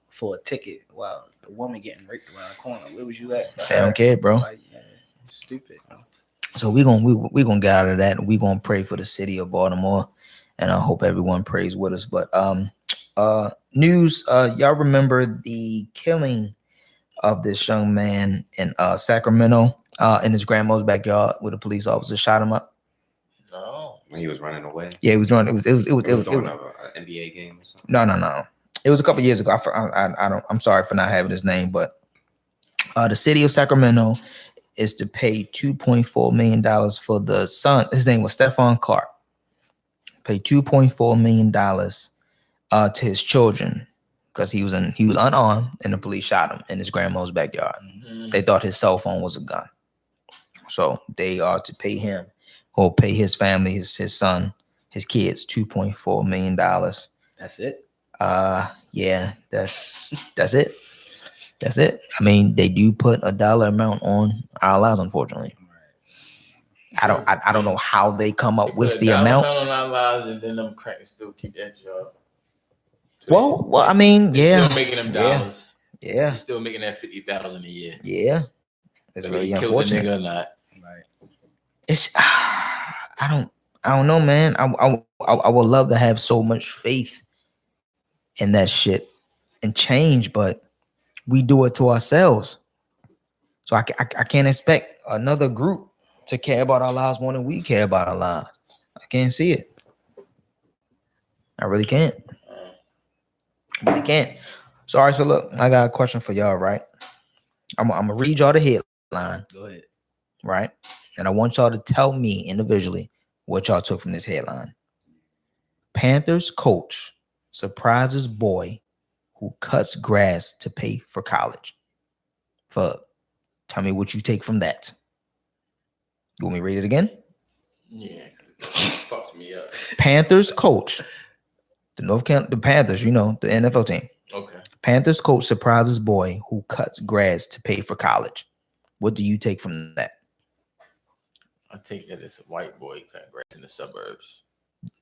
for a ticket while the woman getting raped around the corner. Where was you at? They don't care, bro. Like, it's stupid. So we gonna get out of that, and we gonna pray for the city of Baltimore, and I hope everyone prays with us. But news, y'all remember the killing of this young man in Sacramento, in his grandma's backyard, where the police officer shot him up? No, when he was running away. Yeah, he was running. It was an NBA game or something. No. It was a couple years ago. I'm sorry for not having his name, but the city of Sacramento is to pay $2.4 million for the son. His name was Stephon Clark. Pay $2.4 million to his children because he was unarmed and the police shot him in his grandma's backyard. Mm-hmm. They thought his cell phone was a gun. So they are to pay him or pay his family, his son, his kids $2.4 million. That's it. Yeah, that's it. That's it. I mean, they do put a dollar amount on our lives, unfortunately. I don't know how they come up with the amount on our lives, and then them crackers still keep that job. So well, I mean, yeah, still making them dollars. Yeah, he's still making that 50,000 a year. Yeah, it's really unfortunate. The nigga or not. Right. It's I don't know, man. I would love to have so much faith in that shit and change, but we do it to ourselves. So I can't expect another group to care about our lives more than we care about our lives. I can't see it. I really can't. I really can't. So, all right, so look, I got a question for y'all, right? I'm gonna read y'all the headline. Go ahead. Right? And I want y'all to tell me individually what y'all took from this headline. Panthers coach surprises boy who cuts grass to pay for college. Fuck. Tell me what you take from that. You want me to read it again? Yeah. Fucked me up. Panthers coach. The Panthers, you know, the NFL team. Okay. Panthers coach surprises boy who cuts grass to pay for college. What do you take from that? I take that it's a white boy cutting grass in the suburbs.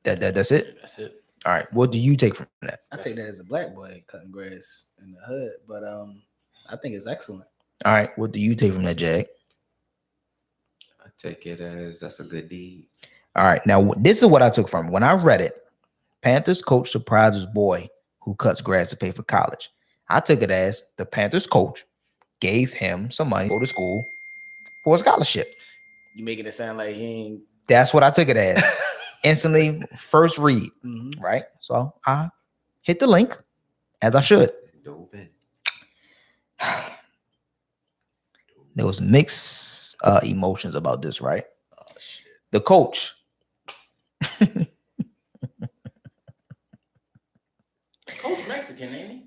That's it? That's it. All right. What do you take from that? I take that as a black boy cutting grass in the hood, but I think it's excellent. All right. What do you take from that, Jag? I take it as that's a good deed. All right. Now, this is what I took from it. When I read it, Panthers coach surprises boy who cuts grass to pay for college. I took it as the Panthers coach gave him some money to go to school for a scholarship. You making it sound like he ain't. That's what I took it as. Instantly, first read, Mm-hmm. right? So I hit the link as I should. There was mixed emotions about this, right? Oh shit. The coach. Coach Mexican, ain't he?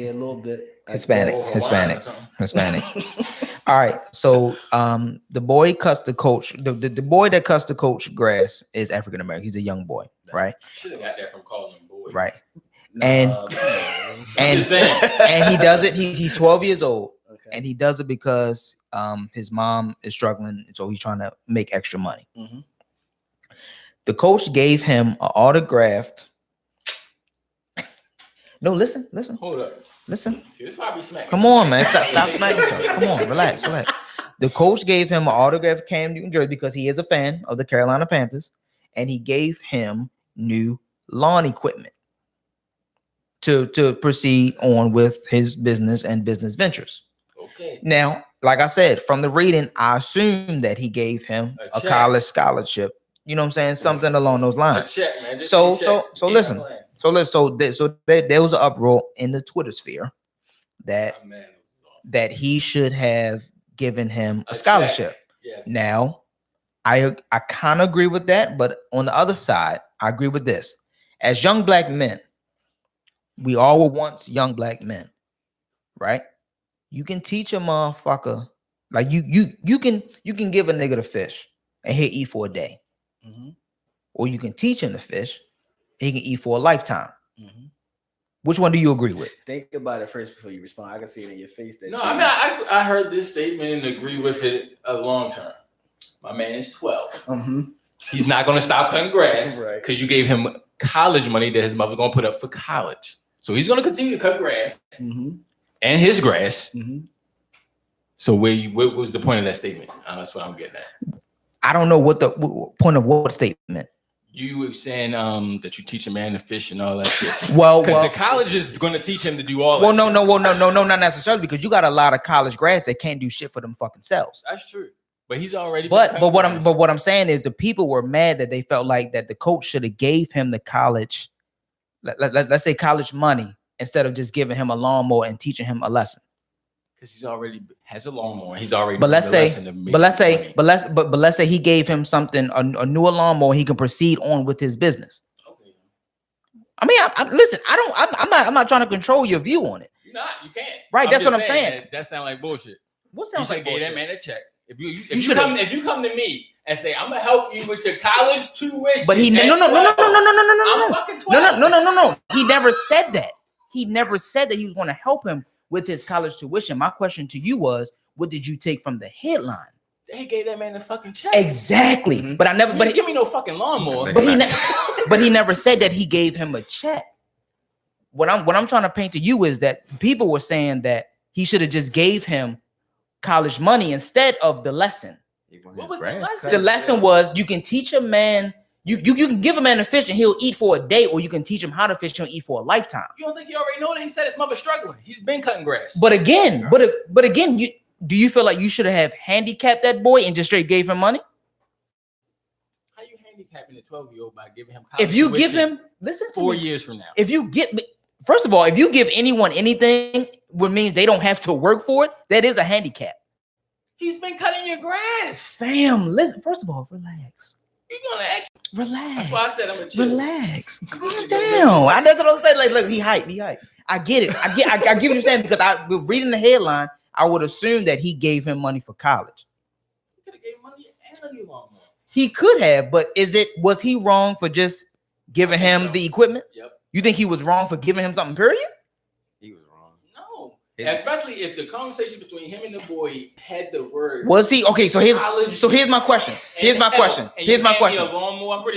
Yeah, a little bit. Hispanic. Hispanic. All right. So the boy cuts the coach. The boy that cuts the coach grass is African American. He's a young boy, right? Should have got that from calling him boy. Right. Nah, And I'm just saying. and he does it. He's 12 years old, okay. and he does it because his mom is struggling, and so he's trying to make extra money. Mm-hmm. The coach gave him an autographed. No, listen. Hold up. Listen. See, this probably smacking. Come on, man. Stop smacking yourself. Come on, relax. The coach gave him an autographed Cam Newton jersey because he is a fan of the Carolina Panthers, and he gave him new lawn equipment to proceed on with his business and business ventures. Okay. Now, like I said, from the reading, I assume that he gave him a college scholarship. You know what I'm saying? Something along those A lines. check, man. Just So a check. listen. So there was an uproar in the Twitter sphere that he should have given him a scholarship. Yes. Now, I kind of agree with that, but on the other side, I agree with this. As young black men, we all were once young black men, right? You can teach a motherfucker, like you can give a nigga the fish and he'll eat for a day. Mm-hmm. Or you can teach him the fish, he can eat for a lifetime. Mm-hmm. Which one do you agree with? Think about it first before you respond. I can see it in your face. That No, I mean, I heard this statement and agree with it a long term. My man is 12. Mm-hmm. He's not going to stop cutting grass Right. because you gave him college money that his mother's going to put up for college. So he's going to continue to cut grass Mm-hmm. and his grass. Mm-hmm. So what was the point of that statement? That's what I'm getting at. I don't know what the point of what statement. You were saying that you teach a man to fish and all that shit. Well, Because the college is going to teach him to do all that shit. no, not necessarily, because you got a lot of college grads that can't do shit for them fucking selves. That's true. But he's already But what I'm saying is the people were mad that they felt like that the coach should have gave him the college, let's say college money, instead of just giving him a lawnmower and teaching him a lesson. because he's already has a lawnmower. He's already. But let's say he gave him something, a new lawnmower. He can proceed on with his business. Okay. I mean, listen. I'm not trying to control your view on it. You're not. You can't. Right. That's what I'm saying. That sounds like bullshit. What You sounds should like give bullshit? that man a check. If you should've- come to me and say, "I'm gonna help you with your college tuition." But he no. I'm fucking 12. No. He never said that. He never said that he was going to help him with his college tuition. My question to you was, what did you take from the headline? They gave that man a fucking check. Exactly. Mm-hmm. But I never. But give me no fucking lawnmower. But he never said that he gave him a check. What I'm trying to paint to you is that people were saying that he should have just gave him college money instead of the lesson. What was the lesson? The lesson was you can teach a man, you can give a man a fish and he'll eat for a day, or you can teach him how to fish and he'll eat for a lifetime. You don't think he already know that? He said his mother's struggling. He's been cutting grass. But again, do you feel like you should have handicapped that boy and just straight gave him money? How you handicapping a 12-year-old by giving him college If you give tuition him, listen to 4 me. years from now. First of all, if you give anyone anything, which means they don't have to work for it, that is a handicap. He's been cutting your grass. Fam, listen. First of all, relax. You're gonna act. Relax. That's why I said I'm gonna chill. Relax. Calm down. That's what I'm saying. Like, look, he hype. I get it. I get what you're saying, because I was reading the headline. I would assume that he gave him money for college. He could have gave money and a new lawnmower. He could have, but was he wrong for just giving him the equipment? Yep. You think he was wrong for giving him something, period? He was wrong. No. Especially if the conversation between him and the boy had the word. Was he? Okay, so here's my question. Here's my question. I'm pretty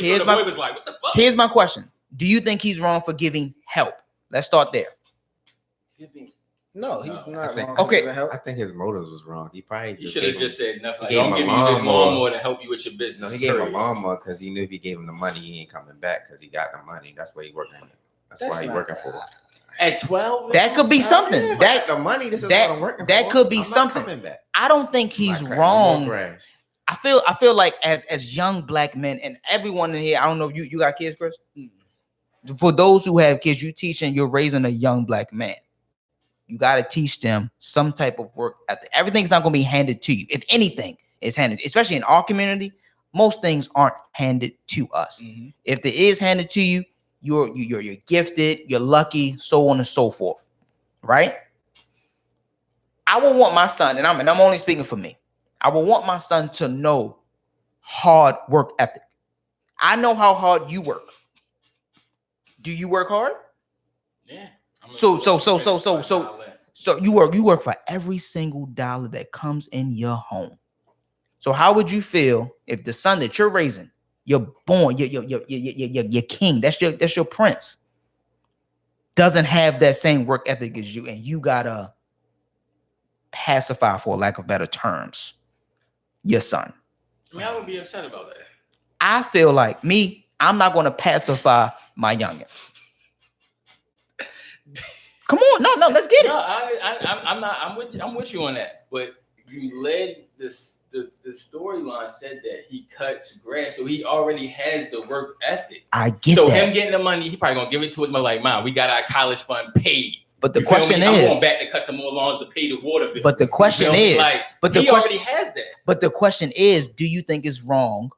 sure the boy was like, what the fuck? Here's my question. Do you think he's wrong for giving help? Let's start there. No, he's not wrong. Okay. I think his motives was wrong. He probably He should have just said nothing. Like, gave I'm him a giving you this lawnmower. lawnmower to help you with your business. No, he gave him a lawnmower because he knew if he gave him the money, he ain't coming back because he got the money. That's what he working with. That's why he working for. At 12? That could be something. Yeah, that the money. This is what I'm working that for. could be I'm not something. coming back. I don't think he's wrong. I feel like as young black men, and everyone in here, I don't know if you got kids, Kris. For those who have kids, you teaching, you're raising a young black man. You got to teach them some type of work ethic. Everything's not going to be handed to you. If anything is handed, especially in our community, most things aren't handed to us. Mm-hmm. If there is handed to you, you're gifted, you're lucky, so on and so forth, right? I would want my son, and I'm only speaking for me. I would want my son to know hard work ethic. I know how hard you work. Do you work hard? Yeah. So you work for every single dollar that comes in your home. So how would you feel if the son that you're raising, you're born, your king, that's your prince, doesn't have that same work ethic as you, and you gotta pacify, for lack of better terms, your son? I mean, I would be upset about that. I feel like I'm not gonna pacify my youngin. Come on, no, let's get it. No, I'm not. I'm with you on that. But you led this. The storyline said that he cuts grass, so he already has the work ethic. I get so that. So him getting the money, he probably gonna give it to his mother. Like, Mom, we got our college fund paid. But the you question is, I'm going back to cut some more lawns to pay the water bill. But the question is, he already has that. But the question is, do you think it's wrong,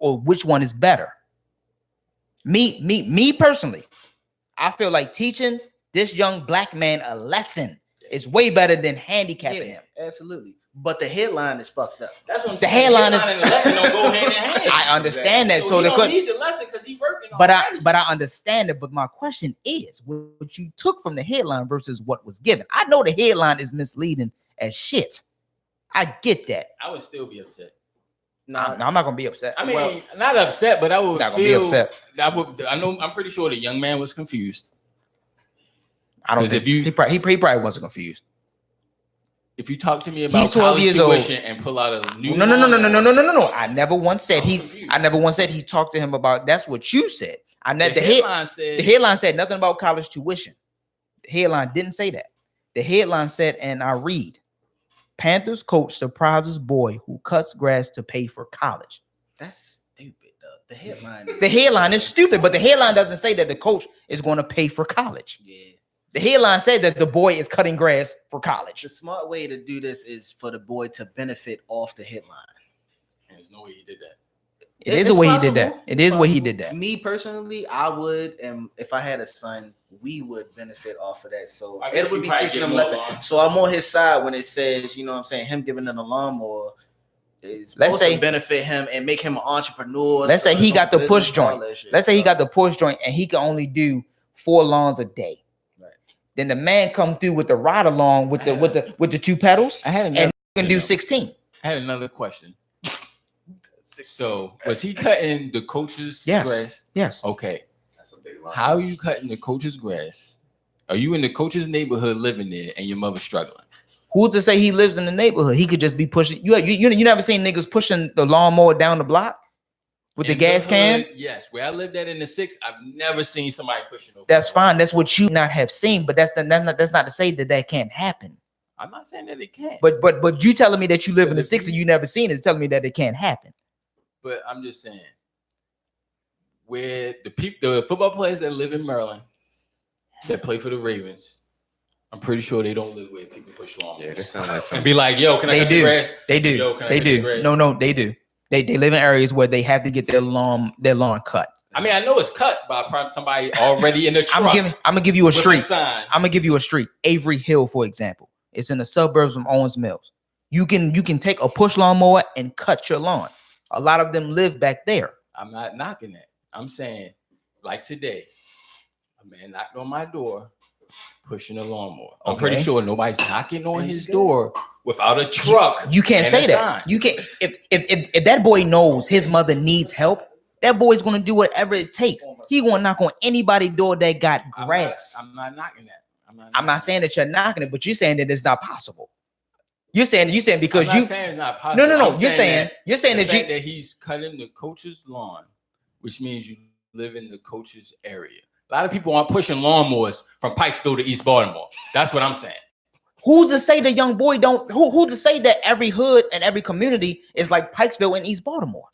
or which one is better? Me personally, I feel like teaching this young black man a lesson is way better than handicapping him. Absolutely. But the headline is fucked up. That's what I'm saying. The headline and the lesson don't go hand in hand. I understand that. So he don't need the lesson because he's working on it. But I understand it. But my question is, what you took from the headline versus what was given. I know the headline is misleading as shit. I get that. I would still be upset. No, I'm not gonna be upset. I mean, not upset, but I would not gonna be upset. I'm pretty sure the young man was confused. I don't think he probably wasn't confused. If you talk to me about he's 12 years old and pull out a new no. I never once said he talked to him about. That's what you said. The headline said nothing about college tuition. The headline didn't say that. The headline said, and I read, Panthers coach surprises boy who cuts grass to pay for college. That's stupid, though. The headline is stupid, but the headline doesn't say that the coach is going to pay for college. Yeah. The headline said that the boy is cutting grass for college. The smart way to do this is for the boy to benefit off the headline. There's no way he did that. It is the way he did that. It is why he did that. Me personally, I would, and if I had a son, we would benefit off of that. So it would be teaching him lessons. So I'm on his side when it says, you know what I'm saying, him giving them a lawnmower Let's say benefit him and make him an entrepreneur. Let's say he got the push joint. Let's say he got the push joint and he can only do 4 lawns a day. Right. Then the man come through with the ride along with the 2 pedals. And he can do 16. I had another question. So was he cutting the coach's grass? Yes. Okay. That's a big line. How are you cutting the coach's grass? Are you in the coach's neighborhood living there and your mother's struggling? Who's to say he lives in the neighborhood? He could just be pushing. You never seen niggas pushing the lawnmower down the block with the gas can? Yes, where I lived at in the 6, I've never seen somebody pushing. That's fine. That's what you not have seen, but that's not to say that can't happen. I'm not saying that it can't. But you telling me that you live in the 6 and you never seen it is telling me that it can't happen. But I'm just saying, where the football players that live in Maryland that play for the Ravens, I'm pretty sure they don't live where people push lawnmowers. Yeah, that sounds like something. And be like, yo, can I cut your grass? They do. Yo, can I they cut do. Your grass? No, they do. They live in areas where they have to get their lawn cut. I mean, I know it's cut by probably somebody already in the truck. I'm gonna give you a street. I'm gonna give you a street. Avery Hill, for example. It's in the suburbs of Owens Mills. You can take a push lawnmower and cut your lawn. A lot of them live back there. I'm not knocking that. I'm saying, like today, a man knocked on my door pushing a lawnmower. I'm pretty sure nobody's knocking on his door without a truck. You can't say that. You can't. If that boy knows his mother needs help, that boy's gonna do whatever it takes. He gonna knock on anybody's door that got grass. I'm not knocking that. I'm not saying that you're knocking it, but you're saying that it's not possible. You're saying because I'm not saying it's not possible. No. You're saying that he's cutting the coach's lawn, which means you live in the coach's area. A lot of people aren't pushing lawnmowers from Pikesville to East Baltimore. That's what I'm saying. Who's to say the young boy don't? Who to say that every hood and every community is like Pikesville and East Baltimore?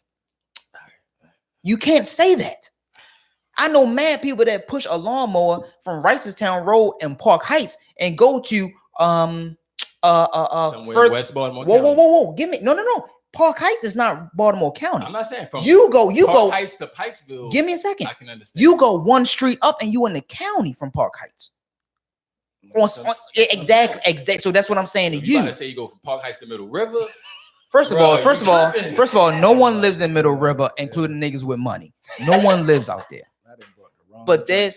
You can't say that. I know mad people that push a lawnmower from Ricestown Road and Park Heights and go to somewhere West Baltimore. Whoa. Give me no. Park Heights is not Baltimore County. I'm not saying from Park Heights to Pikesville. Give me a second. I can understand. You go one street up and you in the county from Park Heights. Exactly. So that's what I'm saying to you. You gotta say you go from Park Heights to Middle River. First of all, no one lives in Middle River, including niggas with money. No one lives out there. But there's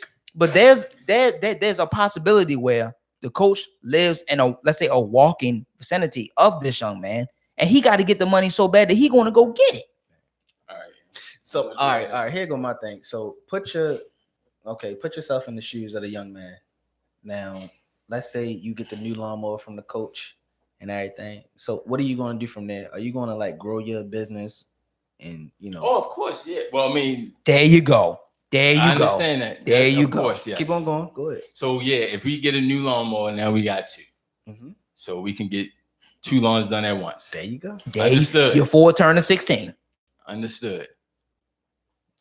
a possibility where the coach lives in let's say a walking vicinity of this young man, and he got to get the money so bad that he going to go get it. All right. So all right. Here go my thing. So put yourself in the shoes of the young man. Now, let's say you get the new lawnmower from the coach and everything. So what are you going to do from there? Are you going to like grow your business and Oh, of course, yeah. Well, I mean, there you go. I understand that. There you go. Course, yes. Keep on going. Go ahead. So yeah, if we get a new lawnmower, now we got 2. Mm-hmm. So we can get 2 lawns done at once. There you go. Understood. Your 4 turn to 16. Understood.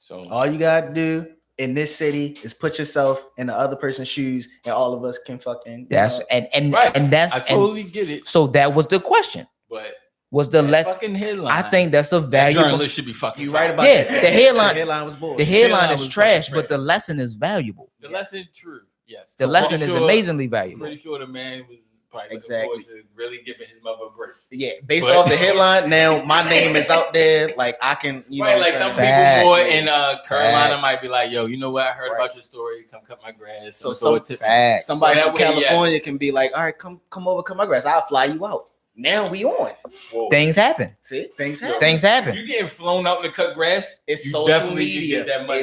So all you got to do in this city is put yourself in the other person's shoes, and all of us can fucking. That's right. and that's. I totally get it. So that was the question. But was the fucking headline? I think that's a valuable. Journalist should be fucking. You right about that. The headline was bullshit. The headline is trash, but the lesson is valuable. The lesson is true. Yes. The lesson is amazingly valuable. Pretty sure the man was probably exactly to really giving his mother a break. Yeah, based off the headline, now my name is out there. Like I can, know, like some people more in Carolina might be like, "Yo, you know what? I heard about your story. Come cut my grass." So somebody from California can be like, "All right, come over, cut my grass. I'll fly you out." Now we on. Whoa. Things happen. See, things happen. Things happen. You getting flown out to cut grass? It's social media. That money.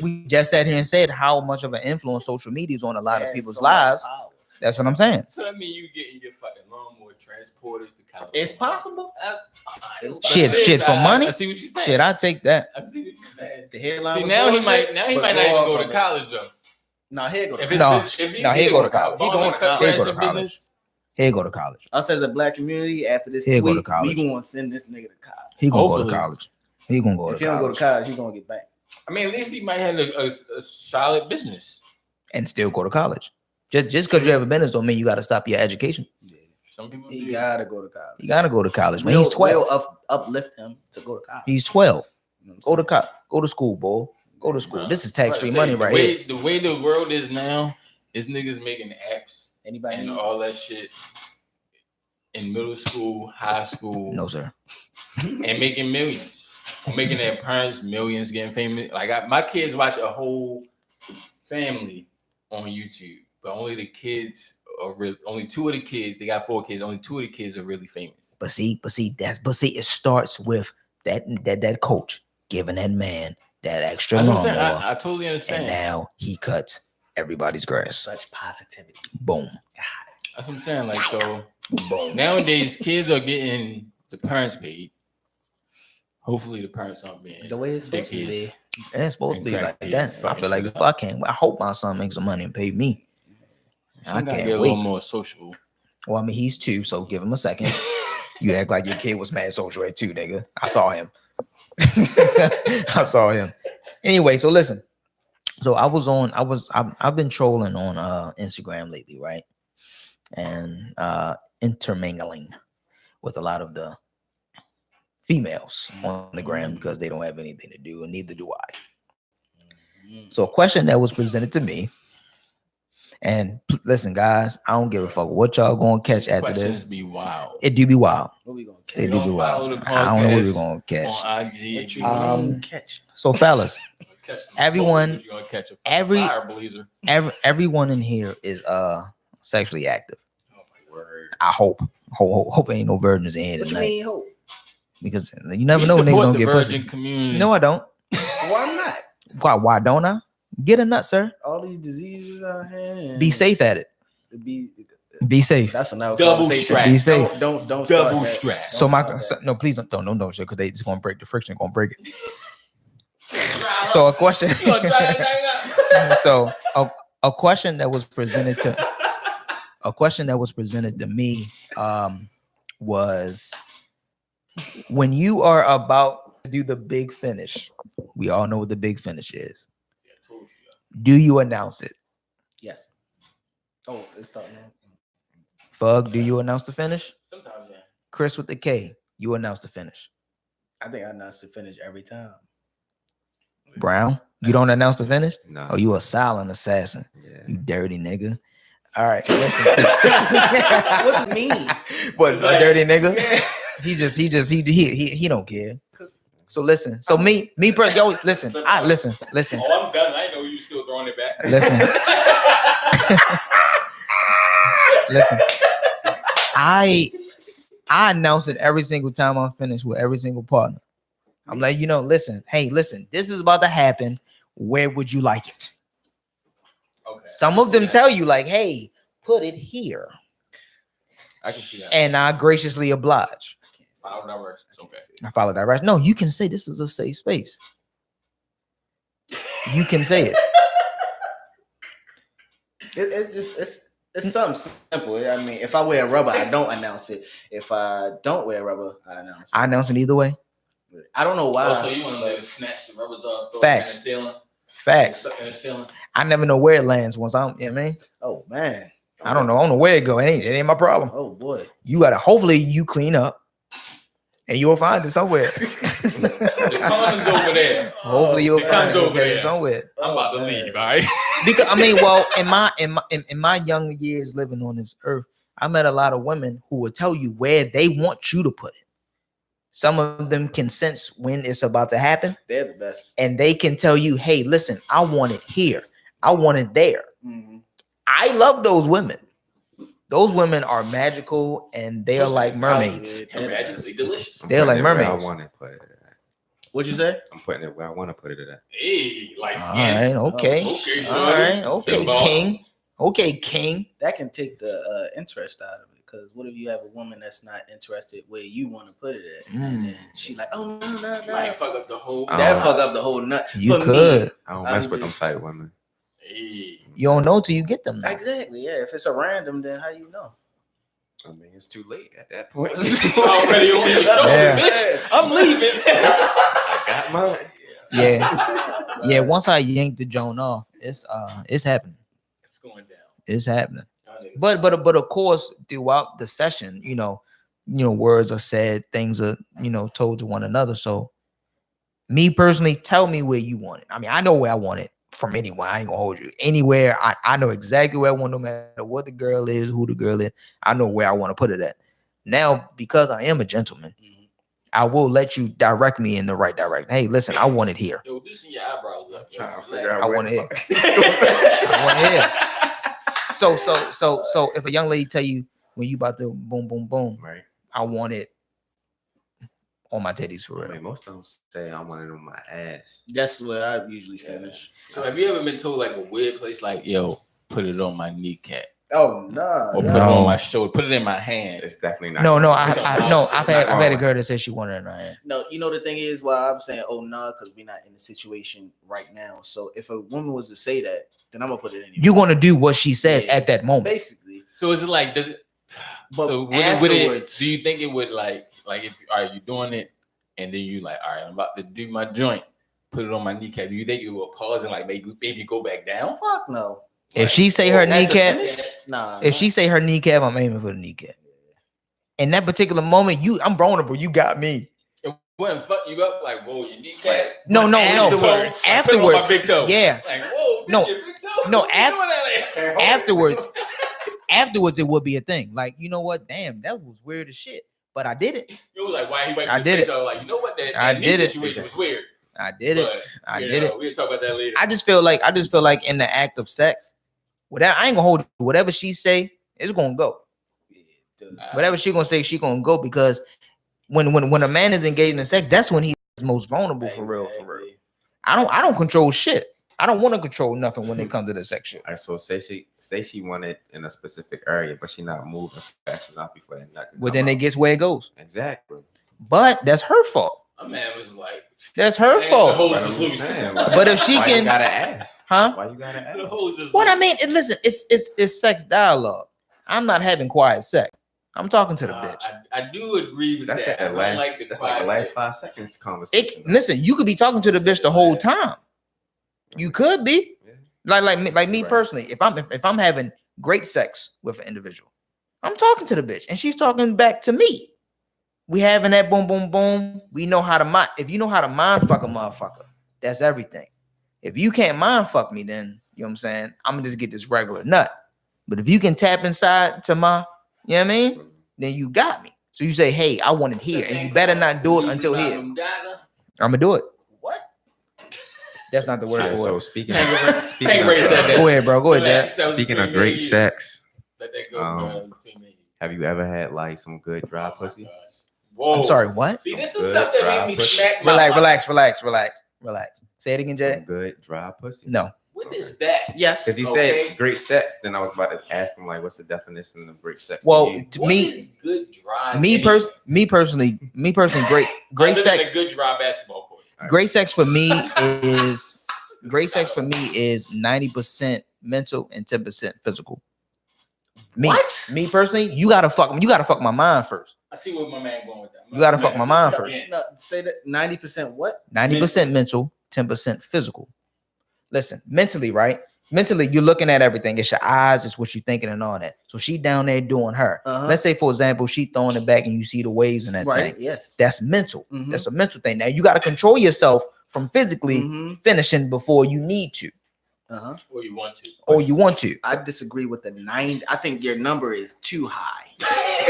We just sat here and said how much of an influence social media is on a lot of people's lives. That's what I'm saying. So that means you getting your fucking lawnmower transported to California. It's possible. Shit for money. I see what you're saying. Shit, I take that. I see what you're saying. The headline. See, now he might not even go to college though. No, he go. He go to college. He going to college. He'll go to college. Us as a black community, after this tweet, go to college. We gonna send this nigga to college. He gonna go to college. He gonna go to college. If he don't go to college, he gonna get back. I mean, at least he might have a solid business and still go to college. Just because you have a business don't mean you got to stop your education. Yeah. Some people he gotta go to college. He gotta go to college, man. He's 12. Uplift him to go to college. He's 12. Go to school, boy. Go to school. This is tax-free money right here. The way the world is now, is niggas making apps and all that shit. in middle school, high school, No, sir. and making millions, or making their parents millions, getting famous. Like my kids watch a whole family on YouTube, but only the kids are really. Only 2 of the kids. They got 4 kids. Only 2 of the kids are really famous. But see, it starts with that coach giving that man that extra That's what I'm saying. lawnmower, I totally understand. and now he cuts everybody's grass. Such positivity. Boom. That's what I'm saying. Like, so Boom. nowadays, kids are getting the parents paid. Hopefully, the parents aren't being The way it's supposed to be. dickheads. And it's supposed to be And like crack that. kids. I feel like I hope my son makes some money and pay me. I Some gotta can't get a wait. little more social. Well, I mean, he's 2, so give him a second. You act like your kid was mad social at 2, nigga. I saw him. I saw him. Anyway, so listen. So I've been trolling on Instagram lately, right? And intermingling with a lot of the females on the gram because they don't have anything to do, and neither do I. So a question that was presented to me, and listen, guys, I don't give a fuck what y'all gonna catch after Questions this. be wild. It do be wild. What we gonna It catch? do Don't be follow wild. the I don't know what we're podcast gonna catch. On IG. What if you you gonna catch? So fellas, catch some everyone- smoke, you gonna catch a every- fire blazer. everyone in here is sexually active. Oh my word. I hope ain't no virgins in here What you tonight, mean hope? because you never We know when niggas support gonna the get virgin pussy. community. No, I don't. Why not? Why don't I? Get a nut, sir. All these diseases out here. And Be safe at it. Be Be safe. that's another Double conversation. strap. Be safe. Don't Double start that. strap. So Don't start that. no, please don't shit, because they just gonna break the friction, gonna break it. So a question. You gonna dry that thing up? So a question that was presented to me was, when you are about to do the big finish, we all know what the big finish is. Yeah, I told you. Do you announce it? Yes. Oh, it's starting now. Fug, do you announce the finish? Sometimes, yeah. Kris with the K, you announce the finish. I think I announced to finish every time. Brown, you don't announce the finish? No. Oh, you a silent assassin. Yeah. You dirty nigga. All right, listen. What do you mean? What, It's a like- dirty nigga? He don't care. So listen. So me, yo, listen. Listen. Oh, I'm done. I know you still throwing it back. Listen. Listen. I announce it every single time I'm finished with every single partner. I'm like, listen, this is about to happen. Where would you like it? Okay. Some of them tell you, like, hey, put it here. I can see that. And I graciously oblige. Follow directions. Okay. I follow that right. No, you can say this is a safe space. You can say it. It's something simple. I mean, if I wear rubber, I don't announce it. If I don't wear rubber, I announce it. I announce it either way. I don't know why. Oh, so you want to snatch the rubbers off? throw Facts. it in the ceiling? Facts. Stuck in the ceiling? I never know where it lands once I'm, you know what I mean? Oh man. I don't know where it go. It ain't my problem. Oh boy. You gotta, hopefully you clean up and you'll find it somewhere. The condoms over there. Hopefully you'll It find comes over it there. somewhere. I'm about to leave, all right? Because I mean, well, in my young years living on this earth, I met a lot of women who will tell you where they want you to put it. Some of them can sense when it's about to happen, They're the best. and they can tell you, hey, listen, I want it here. I want it there. Mhm. I love those women. Those women are magical, and they are like mermaids. They're the best. Magically delicious. I'm They're like putting it where mermaids. I want to put it at. What'd you say? I'm putting it where I want to put it at. Hey, light All skin. right, okay. Okay, All right, okay, Big boss. king. Okay, king. That can take the interest out of it. Because what if you have a woman that's not interested where you want to put it at, and then she like, oh no. Might fuck up the whole. That fuck up the whole nut. You For could. Me, I don't mess with them type of women. Hey. You don't know till you get them now. exactly. Yeah. If it's a random, then how you know? I mean, it's too late at that point. Already on your shoulder, Yeah. bitch. I'm leaving. I got mine. Yeah. Once I yanked the Joan off, it's happening. It's going down. It's happening. Y'all niggas- But of course, throughout the session, words are said, things are told to one another. So, me personally, tell me where you want it. I mean, I know where I want it from anywhere. I ain't gonna hold you anywhere. I know exactly where I want, no matter what the girl is, who the girl is. I know where I want to put it at. Now, because I am a gentleman, I will let you direct me in the right direction. Hey, listen, I want it here. Yo, loosen your eyebrows up. Trying to figure out I where want the it. fuck- I want it here. So if a young lady tell you when you about to boom, boom, boom, Right. I want it on my titties for I real. mean, most of them say I want it on my ass. That's where I usually finish. So have you ever been told like a weird place like, yo, put it on my kneecap Oh no. or put it on my shoulder, put it in my hand? It's definitely not. No, going It's I've not had a wrong. girl that said she wanted it in her hand. No, you know the thing is why I'm saying oh no, because we're not in the situation right now. So if a woman was to say that, then I'm gonna put it in. You're gonna do what she says Yeah. at that moment. Basically. So is it like, does it? But So would afterwards, do you think it would like if are you doing it and then you like, all right, I'm about to do my joint, put it on my kneecap? Do you think it will pause and like maybe go back down? fuck no. If she say her At the kneecap, finish? Nah. if she say her kneecap, I'm aiming for the kneecap. In that particular moment, I'm vulnerable. You got me. It wouldn't fuck you up like, whoa, your kneecap. No, no, no. Afterwards. Like, put it on my Afterwards, big toe. yeah. Like, whoa, bitch, No. your big toe. No, What you doing out there? Afterwards, it would be a thing. Like, you know what? Damn, that was weird as shit. But I did it. You was like, why he wiping I his did face? it. I was like, you know what? I That did it. situation was weird. I did it. But, I you did know, it. We'll talk about that later. I just feel like in the act of sex, whatever I ain't gonna hold whatever she say, it's gonna go. Whatever she gonna say, she gonna go because when a man is engaged in sex, that's when he's most vulnerable for real. I don't control shit. I don't want to control nothing when it comes to the sex shit. All right, so say she wanted in a specific area, but she not moving fast enough before that nut can But come then it out. gets where it goes. Exactly. But that's her fault. My man was like, That's her the fault. hose But was I'm loose. saying, like, But if she why can- you gotta ask? Huh? Why you gotta ask? The hose is What I loose. mean, listen, it's sex dialogue. I'm not having quiet sex. I'm talking to the bitch. I do agree with That's that. like the I last. like That's like the quiet last sex. 5 seconds conversation. Listen, you could be talking to the bitch the whole time. You could be. Yeah. Like me Right. personally, if I'm having great sex with an individual, I'm talking to the bitch and she's talking back to me. We having that boom boom boom. We know how to mind. If you know how to mind fuck a motherfucker, that's everything. If you can't mind fuck me, then you know what I'm saying, I'm gonna just get this regular nut. But if you can tap inside to my, you know what I mean, then you got me. So you say, hey, I want it here, and you better not do it until here. I'm gonna do it. What? That's not the word Alright, for so it. speaking Tank of, Ray said that. Go ahead, bro. Go ahead, Jack. speaking of great sex, Let that go. Between me. have you ever had like some good dry Oh my pussy? gosh. Whoa. I'm sorry, what? See, this is Good stuff that dry made me pussy. smack my Relax. Say it again, Jay. Some good dry pussy. No. What is that? Yes. Because he Okay. said great sex. Then I was about to ask him like, what's the definition of great sex? Well, to you? to What me, is good dry? me personally, great Other than sex. a good dry basketball court. Great sex for me is 90% mental and 10% physical. Me personally, you gotta fuck my mind first. I see where my man going with that. You gotta fuck my mind first. No, say that 90% what? 90% mental, 10% physical. Listen, mentally, right? Mentally, you're looking at everything. It's your eyes, it's what you're thinking and all that. So she down there doing her. Let's say, for example, she throwing it back and you see the waves and that Right. thing. Yes. That's mental. Mhm. That's a mental thing. Now you got to control yourself from physically finishing before you need to. Or you want to. Or you want to. I disagree with the 9. I think your number is too high.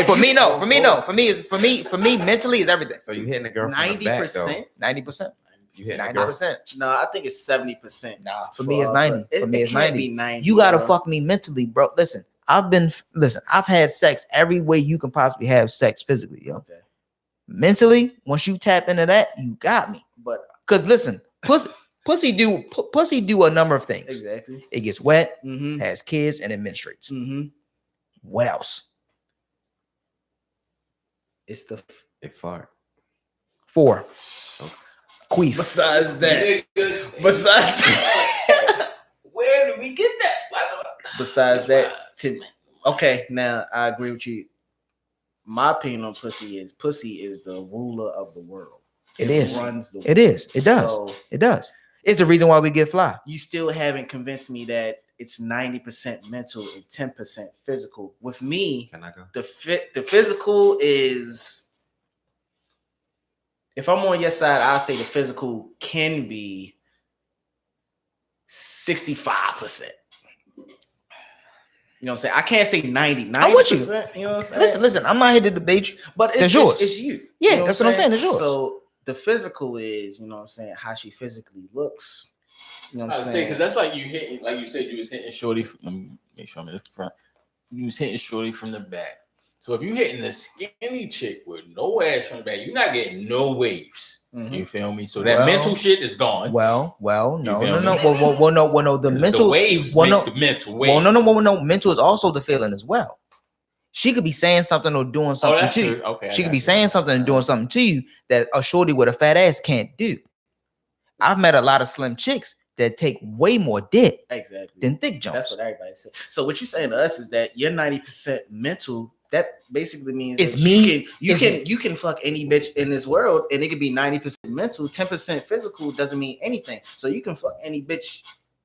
For me, no. For me, mentally is everything. So you hitting the girl from the back though. 90%. 90%. You hitting the girl. 90%. No, I think it's 70%. Nah, for me it's 90. For me it's can't 90. be 90. You gotta bro. fuck me mentally, bro. Listen, I've had sex every way you can possibly have sex physically, yo. Okay. Mentally, once you tap into that, you got me. But Cause listen, pussy do a number of things. exactly. It gets wet, Mm-hmm. has kids, and it menstruates. Mm-hmm. What else? It's the It fart. 4. Okay. Queef. besides that. Niggas- Besides that. Where did we get that? Besides that, okay, now I agree with you. My opinion on pussy is the ruler of the world. It is. Runs the world. It is. It does. So It does. It's the reason why we get fly. you still haven't convinced me that it's 90% mental and 10% physical. With me, Can I go? the physical is, if I'm on your side, I'll say the physical can be 65%. You know what I'm saying? I can't say 90%. I'm with you. You know what I'm saying? Listen. I'm not here to debate you, but it's yours. It's you. Yeah, you know that's what I'm saying. It's yours. So the physical is, you know what I'm saying, how she physically looks. You know what I'm saying? Because that's like you hitting, like you said, you was hitting shorty. Let me make sure I'm in the front. You was hitting shorty from the back. So if you hitting the skinny chick with no ass from the back, you're not getting no waves. Mm-hmm. You feel me? So that mental shit is gone. No. No. The mental the waves make the mental waves. No. Mental is also the feeling as well. She could be saying something or doing something to you. Okay, she could be saying something and doing something to you that a shorty with a fat ass can't do. I've met a lot of slim chicks that take way more dick than thick jumps. That's what everybody says. So what you're saying to us is that you're 90% mental. That basically means it's me. You can fuck any bitch in this world, and it could be 90% mental, 10% physical. Doesn't mean anything. So you can fuck any bitch,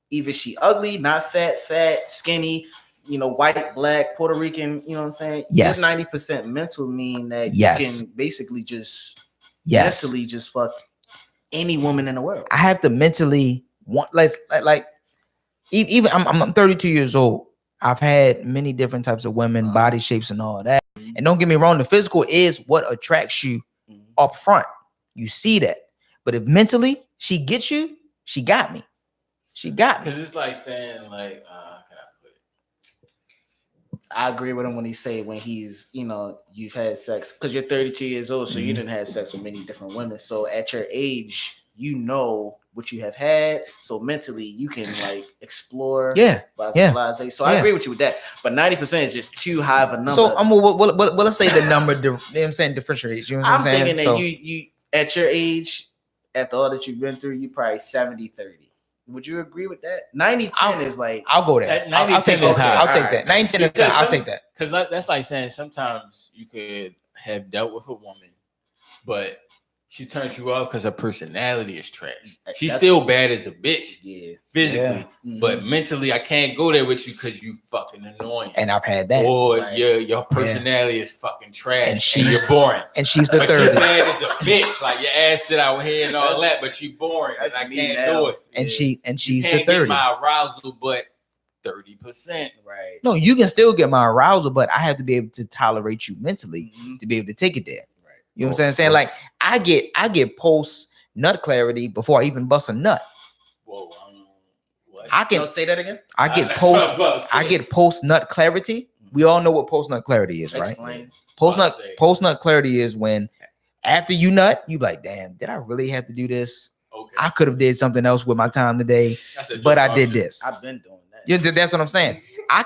either she ugly, not fat, skinny, you know, white, black, Puerto Rican. You know what I'm saying? Yes. 90% mental mean that you can basically just mentally just fuck any woman in the world. I have to mentally want like even I'm 32 years old. I've had many different types of women, body shapes, and all that. And don't get me wrong, the physical is what attracts you up front. You see that. But if mentally she gets you, she got me. She got me. Because it's like saying, like, how can I put it? I agree with him when he say when he's, you know, you've had sex because you're 32 years old, so you didn't have sex with many different women. So at your age, you know what you have had, so mentally you can like explore. So I agree with you with that, but 90% is just too high of a number. So I'm let's say the number. You know what I'm saying, differentiates. You know what I'm saying? Thinking that you at your age, after all that you've been through, you probably 70-30. Would you agree with that? 90-10 is like I'll go there. I'll take that. I'll take that. 90-10. I'll take that. Because that's like saying sometimes you could have dealt with a woman, but she turns you off because her personality is trash. She's still bad as a bitch, physically, but mentally, I can't go there with you because you fucking annoying. And I've had that. Or your personality is fucking trash, and you're boring. And she's the but third. You're bad as a bitch, like your ass sit out here and all that, but you boring, and I can't do it. And she's you the 30. Get my arousal, but 30%. Right. No, you can still get my arousal, but I have to be able to tolerate you mentally to be able to take it there. You know what I'm saying? Like I get post nut clarity before I even bust a nut. Whoa, what? I can say that again. I get post nut clarity. We all know what post nut clarity is, right? Explain. Post nut clarity is when after you nut, you like, damn, did I really have to do this? Okay. I could have did something else with my time today, but I did this. I've been doing that. Yeah, that's what I'm saying. I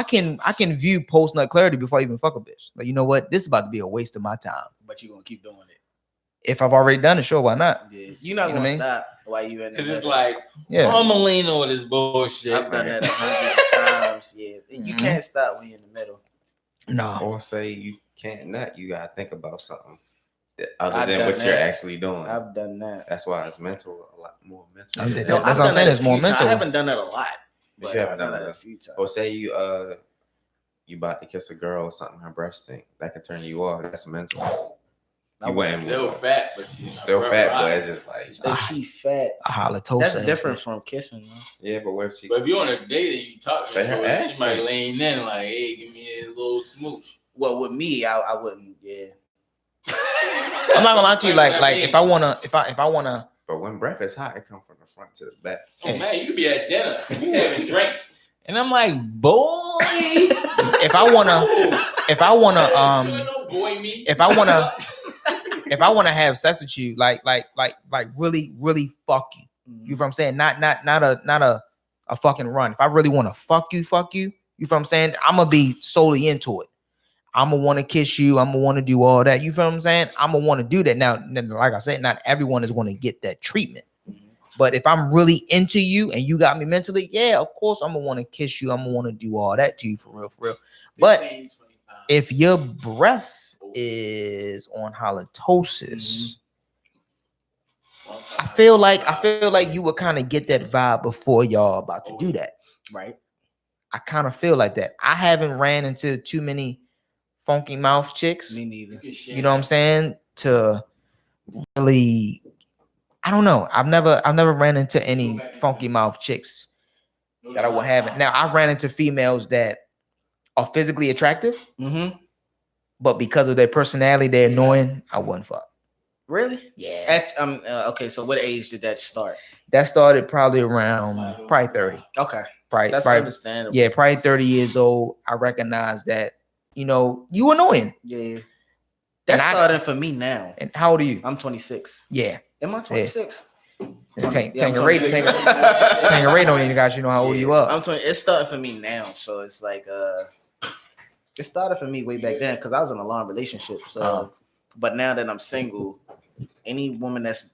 can view post nut clarity before I even fuck a bitch. Like, you know what? This is about to be a waste of my time. But you're gonna keep doing it. If I've already done it, sure, why not? Yeah. You're not gonna stop while you in there. Because it's like, I'm gonna lean on this bullshit. I've done that 100 times. Yeah. You can't stop when you're in the middle. No. Or say you can't nut, you gotta think about something other than what you're actually doing. I've done that. That's why it's mental, a lot more mental. That's what I'm saying. It's more mental. I haven't done that a lot. But you haven't done that a few times. Or say you about to kiss a girl or something, her breast stink, that can turn you off. That's mental. You went still fat, but but it's just like if she fat, halitosis. That's different from kissing. Man. Yeah, but what if she? But if you're on a date and you talk to her, she might stink. lean in like, "Hey, give me a little smooch." Well, with me, I wouldn't. Yeah. I'm not gonna lie to you. Like if I wanna. But when breath is hot, it comes from the front to the back. Oh man, you could be at dinner, you having drinks, and I'm like, boy. If I wanna have sex with you, like really, really fuck you. You know what I'm saying? Not a fucking run. If I really want to fuck you, you know what I'm saying? I'm gonna be solely into it. I'm gonna want to kiss you. I'm gonna want to do all that. You feel what I'm saying? I'm gonna want to do that. Now, like I said, not everyone is going to get that treatment. But if I'm really into you and you got me mentally, yeah, of course I'm gonna want to kiss you. I'm gonna want to do all that to you for real. But if your breath is on halitosis, I feel like you would kind of get that vibe before y'all about to do that, right? I kind of feel like that. I haven't ran into too many funky mouth chicks. Me neither. You know what I'm saying? To really, I don't know. I've never ran into any funky mouth chicks. that I would have it. Now I've ran into females that are physically attractive, but because of their personality, they're annoying. I wouldn't fuck. Really? Yeah. Okay, so what age did that start? That started probably around 30. Okay. Probably, That's understandable. Yeah, probably 30 years old. I recognize that, you annoying. Yeah. That's starting for me now. And how old are you? I'm 26. Yeah. Am I 26? Tangerade on you guys, you know how old you are. I'm 20. It's starting for me now. So it's like it started for me way back then because I was in a long relationship. So but now that I'm single, any woman that's,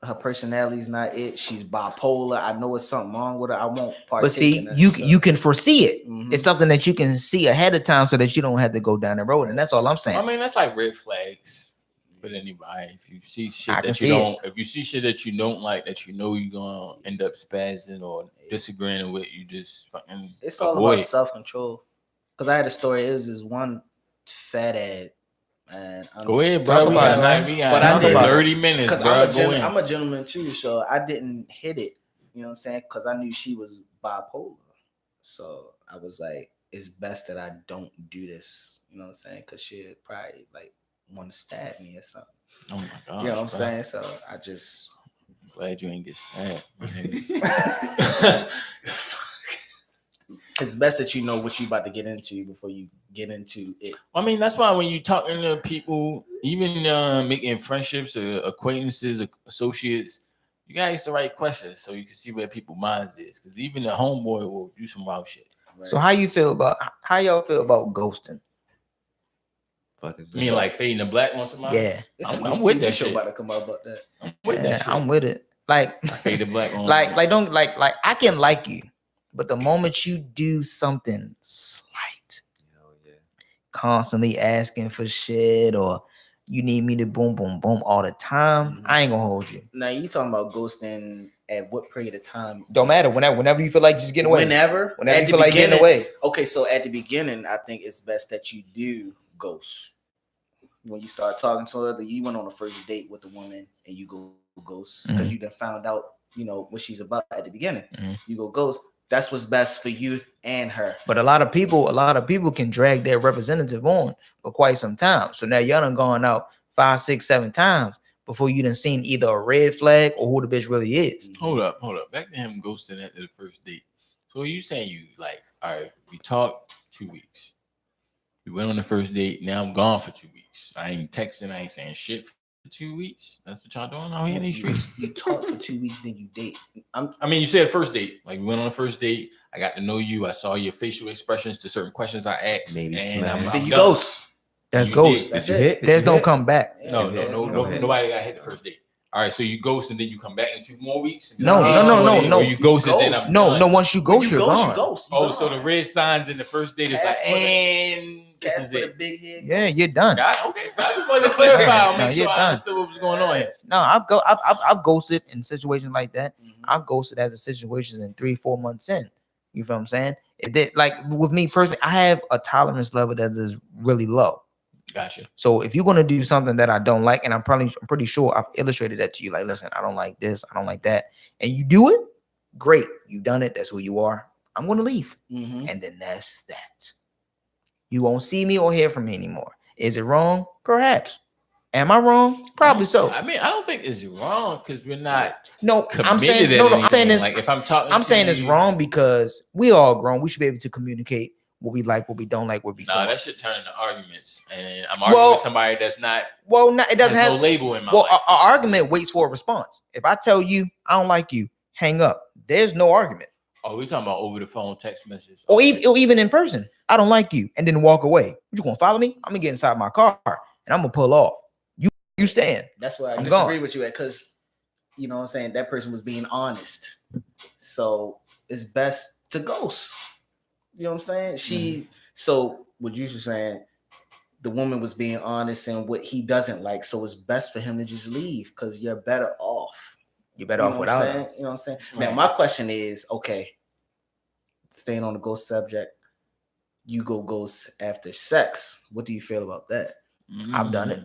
her personality is not it. She's bipolar. I know it's something wrong with her. I won't partake. But see, in that you can foresee it. Mhm. It's something that you can see ahead of time so that you don't have to go down the road. And that's all I'm saying. I mean, that's like red flags with anybody. If you see shit that if you see shit that you don't like, that you're gonna end up spazzing or disagreeing with, you just fucking. It's all about self-control. Because I had a story. It was this one fat ad. And go ahead, bro. We got 30 minutes. Because I'm a gentleman too, so I didn't hit it. You know what I'm saying? Because I knew she was bipolar, so I was like, it's best that I don't do this. You know what I'm saying? Because she'd probably want to stab me or something. Oh my god! You know what I'm saying? So I just glad you ain't get stabbed. It's best that you know what you about to get into before you get into it. I mean, that's why when you talking to people, even making friendships or acquaintances or associates, you gotta ask the right questions so you can see where people's minds is. Because even the homeboy will do some wild shit. Right. So how y'all feel about ghosting? You mean like fading the black on somebody? Yeah, I'm with that shit. About to come out about that. I'm with that shit. I'm with it. Like fade the black on. Like I can like you. But the moment you do something slight, constantly asking for shit or you need me to boom, boom, boom all the time, I ain't gonna hold you. Now you talking about ghosting at what period of time? Don't matter. Whenever you feel like just getting away. Whenever you feel like getting away. Okay, so at the beginning, I think it's best that you do ghost. When you start talking to her, you went on a first date with the woman and you go ghost because you done found out, what she's about at the beginning. You go ghost. That's what's best for you and her. But a lot of people can drag their representative on for quite some time. So now y'all done gone out 5, 6, 7 times before you done seen either a red flag or who the bitch really is. Hold up. Back to him ghosting after the first date. So you saying all right, we talked 2 weeks. We went on the first date. Now I'm gone for 2 weeks. I ain't texting. I ain't saying shit for 2 weeks. That's what y'all doing out here in these streets. You talk for 2 weeks, then you date. I mean, you said first date. Like we went on a first date. I got to know you. I saw your facial expressions to certain questions I asked. Maybe then you ghost. That's ghost. Did you hit? There's no come back. No. Nobody got hit the first date. All right, so you ghost and then you come back in 2 more weeks. No. Or you ghost and then I'm done. No. Once you ghost, you're gone. You ghost. So the red signs in the first date is like, and this is it. Big head. Yeah, you're done. Okay, I just wanted to clarify. Make sure I understood what was going on here. No, I've ghosted in situations like that. I've ghosted as a situation in 3-4 months in. You feel what I'm saying? It did, like with me personally, I have a tolerance level that is really low. Gotcha. So if you're gonna do something that I don't like, and I'm pretty sure I've illustrated that to you, like, listen, I don't like this, I don't like that, and you do it, great, you've done it, that's who you are. I'm gonna leave, and then that's that. You won't see me or hear from me anymore. Is it wrong? Perhaps. Am I wrong? Probably so. I mean, I don't think it's wrong because we're not. No, I'm saying I'm saying this. Like if I'm talking, I'm saying it's wrong because we all grown. We should be able to communicate what we like, what we don't like, what we don't. That should turn into arguments, and I'm arguing with somebody that's not. Well, it doesn't have no label in my life. Well, our argument waits for a response. If I tell you I don't like you, hang up. There's no argument. Oh, we talking about over the phone, text messages, or even in person. I don't like you, and then walk away. You gonna follow me? I'm gonna get inside my car and I'm gonna pull off. You stand. That's why I disagree with you at, because you know what I'm saying, that person was being honest. So it's best to ghost. You know what I'm saying? So what you were saying, the woman was being honest and what he doesn't like. So it's best for him to just leave because you're better off. You're better off without him. You know what I'm saying? Right. Now my question is, okay, staying on the ghost subject, you go ghost after sex. What do you feel about that? I've done it.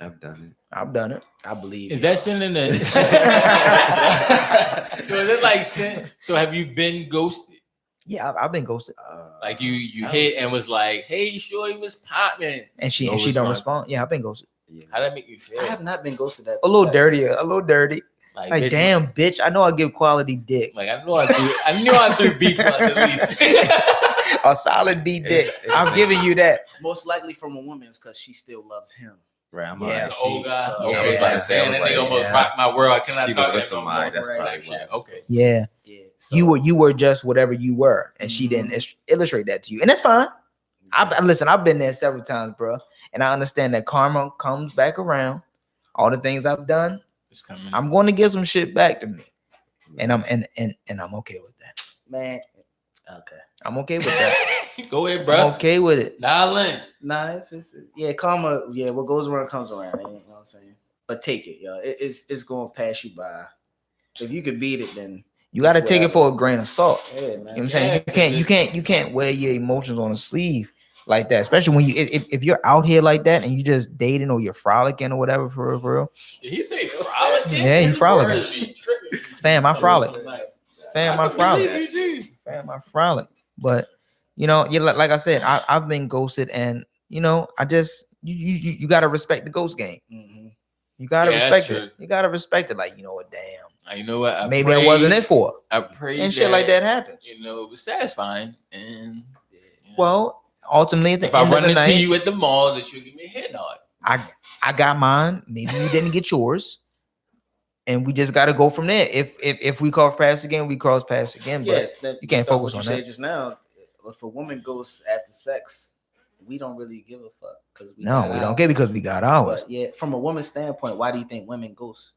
I've done I've done it. I believe. Is that sending a? So is it like sin? So have you been ghosted? Yeah, I've been ghosted. Like you hit and was like, "Hey, shorty was popping," And she No don't response. respond. Yeah, I've been ghosted. it. How that make you feel? I have not been ghosted at A little sex. dirty. A little dirty. Like bitch, damn, bitch. I know I give quality dick. Like I knew I threw B plus at least. A solid B dick. I'm giving you that. Most likely from a woman is because she still loves him. Right, I'm Yeah. like, Oh God. Yeah, I was about to say, I Man, was that like, nigga almost yeah. rocked my world. I cannot She talk was with that no somebody, more. that's Right. probably Shit. why. Okay. Yeah. Yeah. So, You were just whatever you were, and she didn't illustrate that to you, and that's fine. Listen, I've been there several times, bro, and I understand that karma comes back around. All the things I've done, It's coming. I'm going to get some shit back to me, and I'm okay with that. man. Okay. I'm okay with that. Go ahead, bro. I'm okay with it. Lin. Nah, it's yeah, karma. Yeah, what goes around comes around. You know what I'm saying? But take it, yo. It's going to pass you by. If you could beat it, then You got to it's take it whatever. for a grain of salt. Yeah, man. You know what I'm saying? You can't wear your emotions on a sleeve like that, especially when if you're out here like that and you just dating or you're frolicking or whatever for real. Did he say frolicking? Yeah, he His frolicking. words be tripping. Fam, I frolic. So nice. Fam, I I frolic. believe you do. Fam, I frolic. But you know, like I said, I've been ghosted, and you know, I just you gotta respect the ghost game. Mm-hmm. You gotta Yeah, respect that's it. You gotta respect it. Like, you know what, damn. You know what? Maybe I wasn't it for. I pray And shit like that happens. You know, it was satisfying. And you know, Well, ultimately at the if I end of run the into night, you at the mall, that you give me a head nod. I got mine. Maybe you didn't get yours. And we just gotta go from there. If we cross paths again, we cross paths again. Yeah, But you can't focus on what you that. said just now. If a woman goes after sex, we don't really give a fuck because we don't get because we got ours. But yeah, from a woman's standpoint, why do you think women ghost?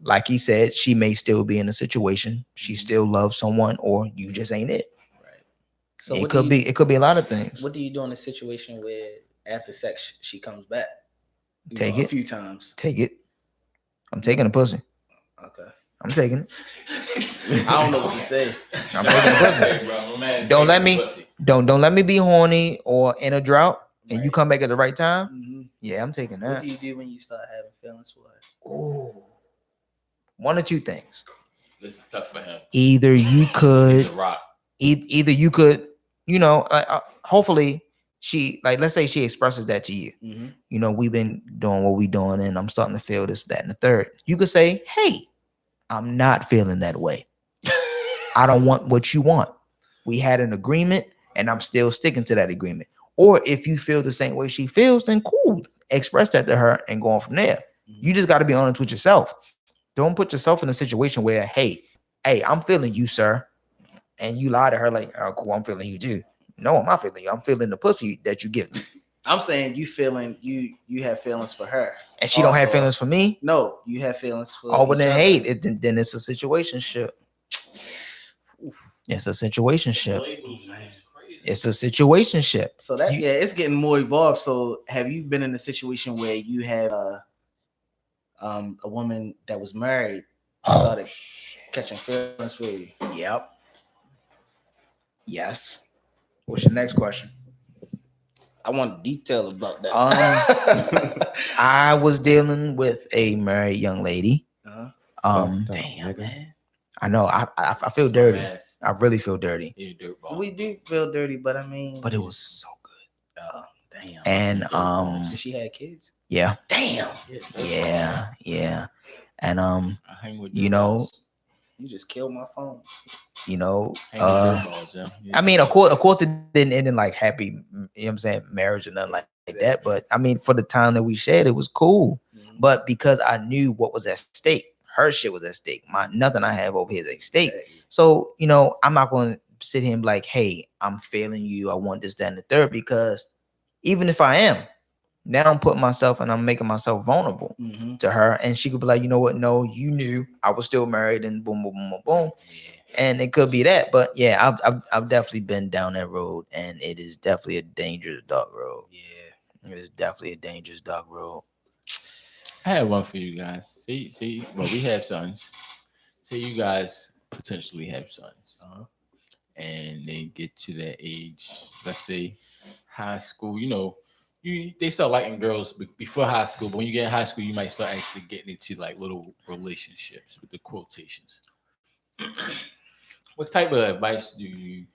Like he said, she may still be in a situation. She still loves someone, or you just ain't it. Right. So It could be a lot of things. What do you do in a situation where after sex she comes back? Take it a few times. Take it. I'm taking a pussy. Okay. I'm taking it. I don't know what to say. I'm taking a pussy. Hey, bro, my man's Don't taking let the me pussy. don't let me be horny or in a drought and you Right. come back at the right time. Mm-hmm. Yeah, I'm taking What that. do you do when you start having feelings for her? Ooh. One or two things. This is tough for him. Either you could, He's a rock. either you could, you know, hopefully she, like, let's say she expresses that to you. Mm-hmm. You know, we've been doing what we doing and I'm starting to feel this, that, and the third. You could say, hey, I'm not feeling that way. I don't want what you want. We had an agreement and I'm still sticking to that agreement. Or if you feel the same way she feels, then cool. Express that to her and go on from there. You just got to be honest with yourself. Don't put yourself in a situation where, hey, I'm feeling you, sir. And you lie to her like, oh, cool, I'm feeling you too. No, I'm not feeling you. I'm feeling the pussy that you give me. I'm saying you feeling you have feelings for her. And she don't have feelings for me. No, you have feelings for Oh, but each then other. then it's a situationship. It's a situationship. It's a situationship. So that it's getting more evolved. So have you been in a situation where you have a woman that was married started catching feelings for you? Yep. Yes. What's your next question? I want detail about that. I was dealing with a married young lady. Damn, man. I know. I feel dirty. I really feel dirty. We do feel dirty, but I mean, But it was so good. Damn. And so she had kids. Yeah. Damn. Yeah. And I hang with you know, you just killed my phone. You know, yeah. I mean, of course, it didn't end in like happy, you know what I'm saying, marriage or nothing like that. But I mean, for the time that we shared, it was cool. Mm-hmm. But because I knew what was at stake, her shit was at stake. Nothing I have over here is at stake. So, you know, I'm not going to sit here and be like, hey, I'm failing you. I want this, that, and the third, because even if I am, now I'm putting myself and I'm making myself vulnerable to her. And she could be like, you know what? No, you knew I was still married and boom, boom, boom, boom, boom. And it could be that. But yeah, I've definitely been down that road, and it is definitely a dangerous, dark road. Yeah, it is definitely a dangerous, dark road. I have one for you guys. See, well, we have sons. Say you guys potentially have sons, and they get to that age, let's say high school, you know, they start liking girls before high school, but when you get in high school, you might start actually getting into like little relationships with the quotations. What type of advice do you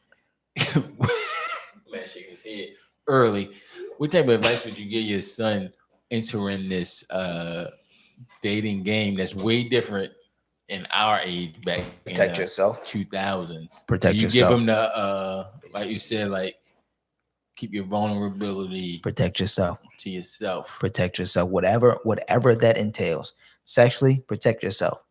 man shaking his head early? What type of advice would you give your son entering this dating game that's way different in our age back Protect in yourself. 2000s? Protect you yourself. give him the like you said, like keep your vulnerability Protect yourself. to yourself. Protect yourself. Whatever that entails. Sexually, protect yourself.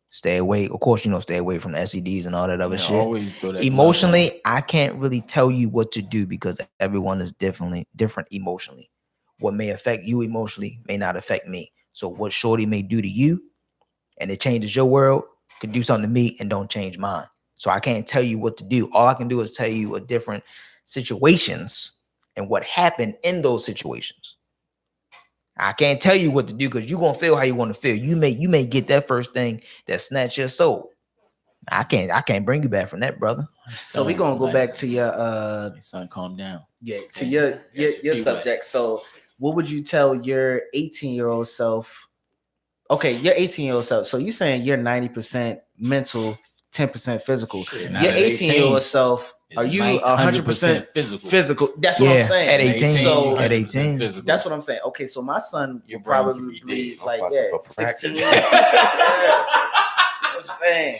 Stay away. Of course, stay away from the STDs and all that other shit. Always throw that Emotionally, I can't really tell you what to do because everyone is different emotionally. What may affect you emotionally may not affect me. So what shorty may do to you and it changes your world could do something to me and don't change mine. So I can't tell you what to do. All I can do is tell you a different situations and what happened in those situations. I can't tell you what to do because you're gonna feel how you want to feel. You may get that first thing that snatch your soul. I can't bring you back from that, brother. So we're gonna go back to your son, calm down. Yeah, to your subject. So what would you tell your 18-year-old self? Okay, your 18-year-old self. So you saying you're 90% mental, 10% physical. Your 18-year-old self, are you 100% physical? That's what I'm saying. At 18. So at 18. That's what I'm saying. Okay, so my son will probably be like 16. I'm saying.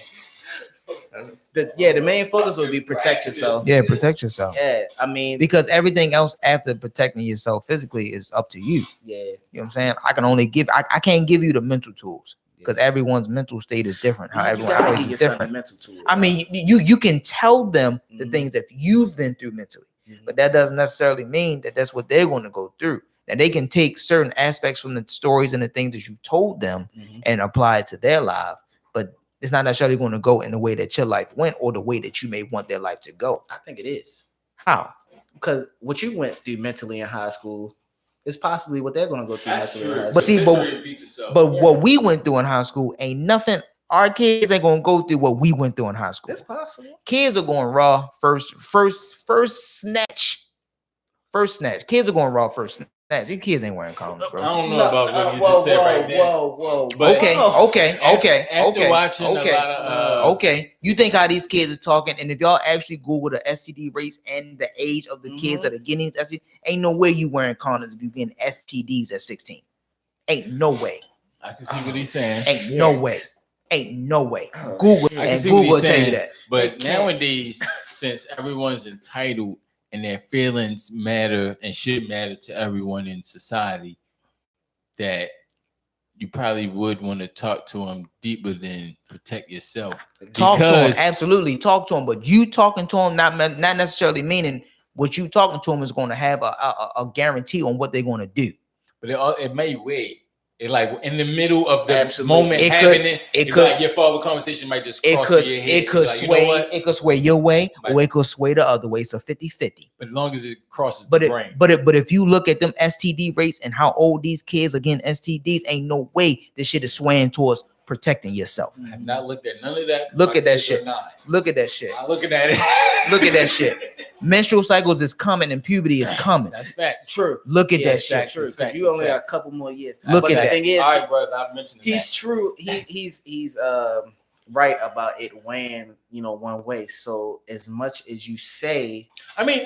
The main focus would be protect yourself. Yeah, protect yourself. Yeah, I mean, because everything else after protecting yourself physically is up to you. Yeah, you know what I'm saying. I can only give. I can't give you the mental tools because everyone's mental state is different. How everyone operates is different. Mental tools, I mean, you can tell them the things that you've been through mentally, but that doesn't necessarily mean that that's what they're going to go through. And they can take certain aspects from the stories and the things that you told them and apply it to their life, but it's not necessarily going to go in the way that your life went or the way that you may want their life to go. I think it is. How? Because what you went through mentally in high school is possibly what they're going to go through mentally in high school. But see, what we went through in high school ain't nothing. Our kids ain't going to go through what we went through in high school. It's possible. Kids are going raw first snatch. Kids are going raw first snatch. These kids ain't wearing condoms, bro. I don't know about what you just said right there. But Okay. Watching a lot of okay. You think how these kids is talking, and if y'all actually Google the STD rates and the age of the kids that are getting STD, ain't no way you wearing condoms if you getting STDs at 16. Ain't no way. I can see what he's saying. Ain't no way. Google and Google will tell you that. But nowadays, since everyone's entitled and their feelings matter and should matter to everyone in society, that you probably would want to talk to them deeper than protect yourself. Talk to them, absolutely talk to them, but you talking to them not necessarily meaning what you talking to them is going to have a guarantee on what they're going to do. But it may wait. It like in the middle of the moment happening, it could like your follow conversation might just cross your head. It could like, sway. It could sway your way, or it could sway the other way. So 50-50. But as long as it crosses the brain. But if you look at them STD rates and how old these kids are getting STDs, ain't no way this shit is swaying towards protecting yourself. I have not looked at none of that. Look at that shit. Look at that shit. I'm looking at it. Look at that shit. Menstrual cycles is coming and puberty is coming. That's fact. True. Look at that shit. True. You only got a couple more years. Look at that. The thing is, all right, brother, I've mentioned he's true. He's right about it weighing, one way. So as much as you say, I mean,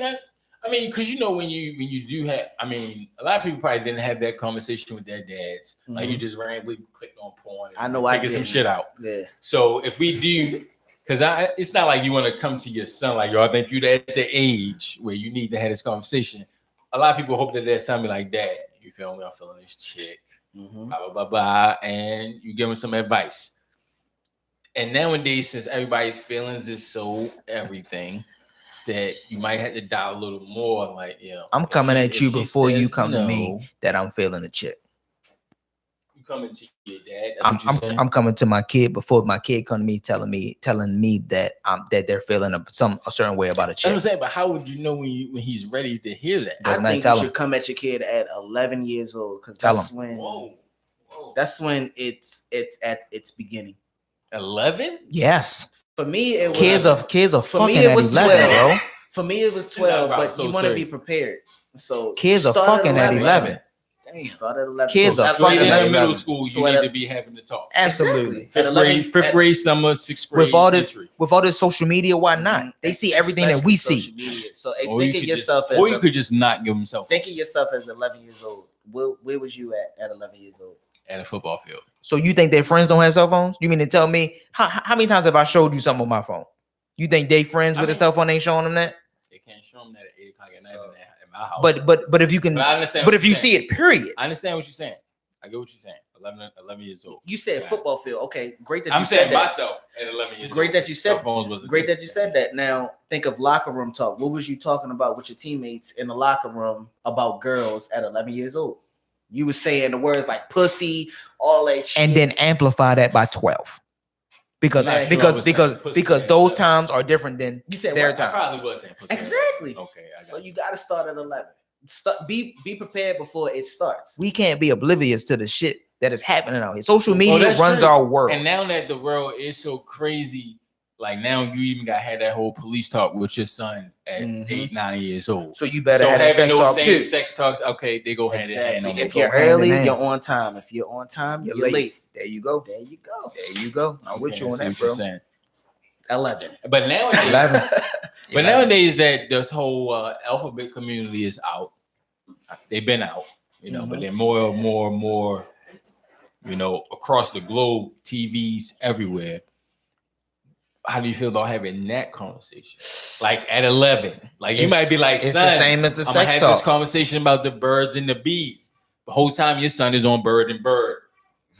because when you do have, a lot of people probably didn't have that conversation with their dads. Like you just randomly clicked on porn. I know I figured some shit out. Yeah. So if we do, because it's not like you want to come to your son like, yo, I think you're at the age where you need to have this conversation. A lot of people hope that their son be like, Dad, you feel me? I'm feeling this chick. Blah, blah, blah, blah. And you give them some advice. And nowadays, since everybody's feelings is so everything, that you might have to dial a little more. Like, I'm coming at you before you come to me that I'm feeling a chick. You coming to your dad? I'm coming to my kid before my kid come to me telling me that that they're feeling a certain way about a chick. I'm saying, but how would you know when he's ready to hear that? I think you should come at your kid at 11 years old because that's when that's when it's at its beginning. 11? Yes. For me, it was kids are fucking at 11, 12. bro. For me, it was 12, Nah, bro, but so you want to be serious. prepared. So Kids are start fucking at 11. Damn. Start at 11. Kids So are at fucking Straight at in 11. middle school, So you at need a- to be having to talk. Absolutely. Exactly. Fifth grade summer, sixth grade With all this, history. with all this social media, why not? Mhm. They see everything that we Especially see. social media. So Or think you of could yourself just, or as you could just not give them cell think phones of yourself as 11 years old. Where was you at 11 years old? at a football field. So you think their friends don't have cell phones? You mean to tell me how many times have I showed you something on my phone? You think they friends with a cell phone ain't showing them that? They can't show them that at 8 o'clock at night in my house. But if you can, But I understand. but what if you you're see saying. it, period. I understand what you're saying. I get what you're saying. 11 years old. You said Yeah. football field. Okay, great that I'm you saying said that. myself at 11 years Great old. that you said- Cell phones wasn't Great big. that you said that. Now think of locker room talk. What was you talking about with your teammates in the locker room about girls at 11 years old? You were saying the words like pussy, all that shit. And then amplify that by 12. Because I'm not sure I was saying pussy because at those 11. times are different than you said their what? I times. probably was saying pussy. Exactly. Okay. I got So you got to start at 11. Be prepared before it starts. We can't be oblivious to the shit that is happening out here. Social media that's runs true. our world. And now that the world is so crazy, like now you even got had that whole police talk with your son at Mhm. 8, 9 years old. So you better So have that having sex those talk same too. sex talks, okay, they go hand in hand. Exactly. on If the you're phone. hand in early, hand. you're on time. If you're on time, You're you're late. late. There you go. There you go. There you go. I'm with Okay, you I on see that, what you're bro. saying. 11. But nowadays, 11. but nowadays that this whole alphabet community is out. They've been out, but they're more, across the globe, TVs everywhere. How do you feel about having that conversation? Like at 11, like you It's- might be like, it's son, the same as the I'm gonna sex have talk. this conversation about the birds and the bees. The whole time your son is on bird and bird.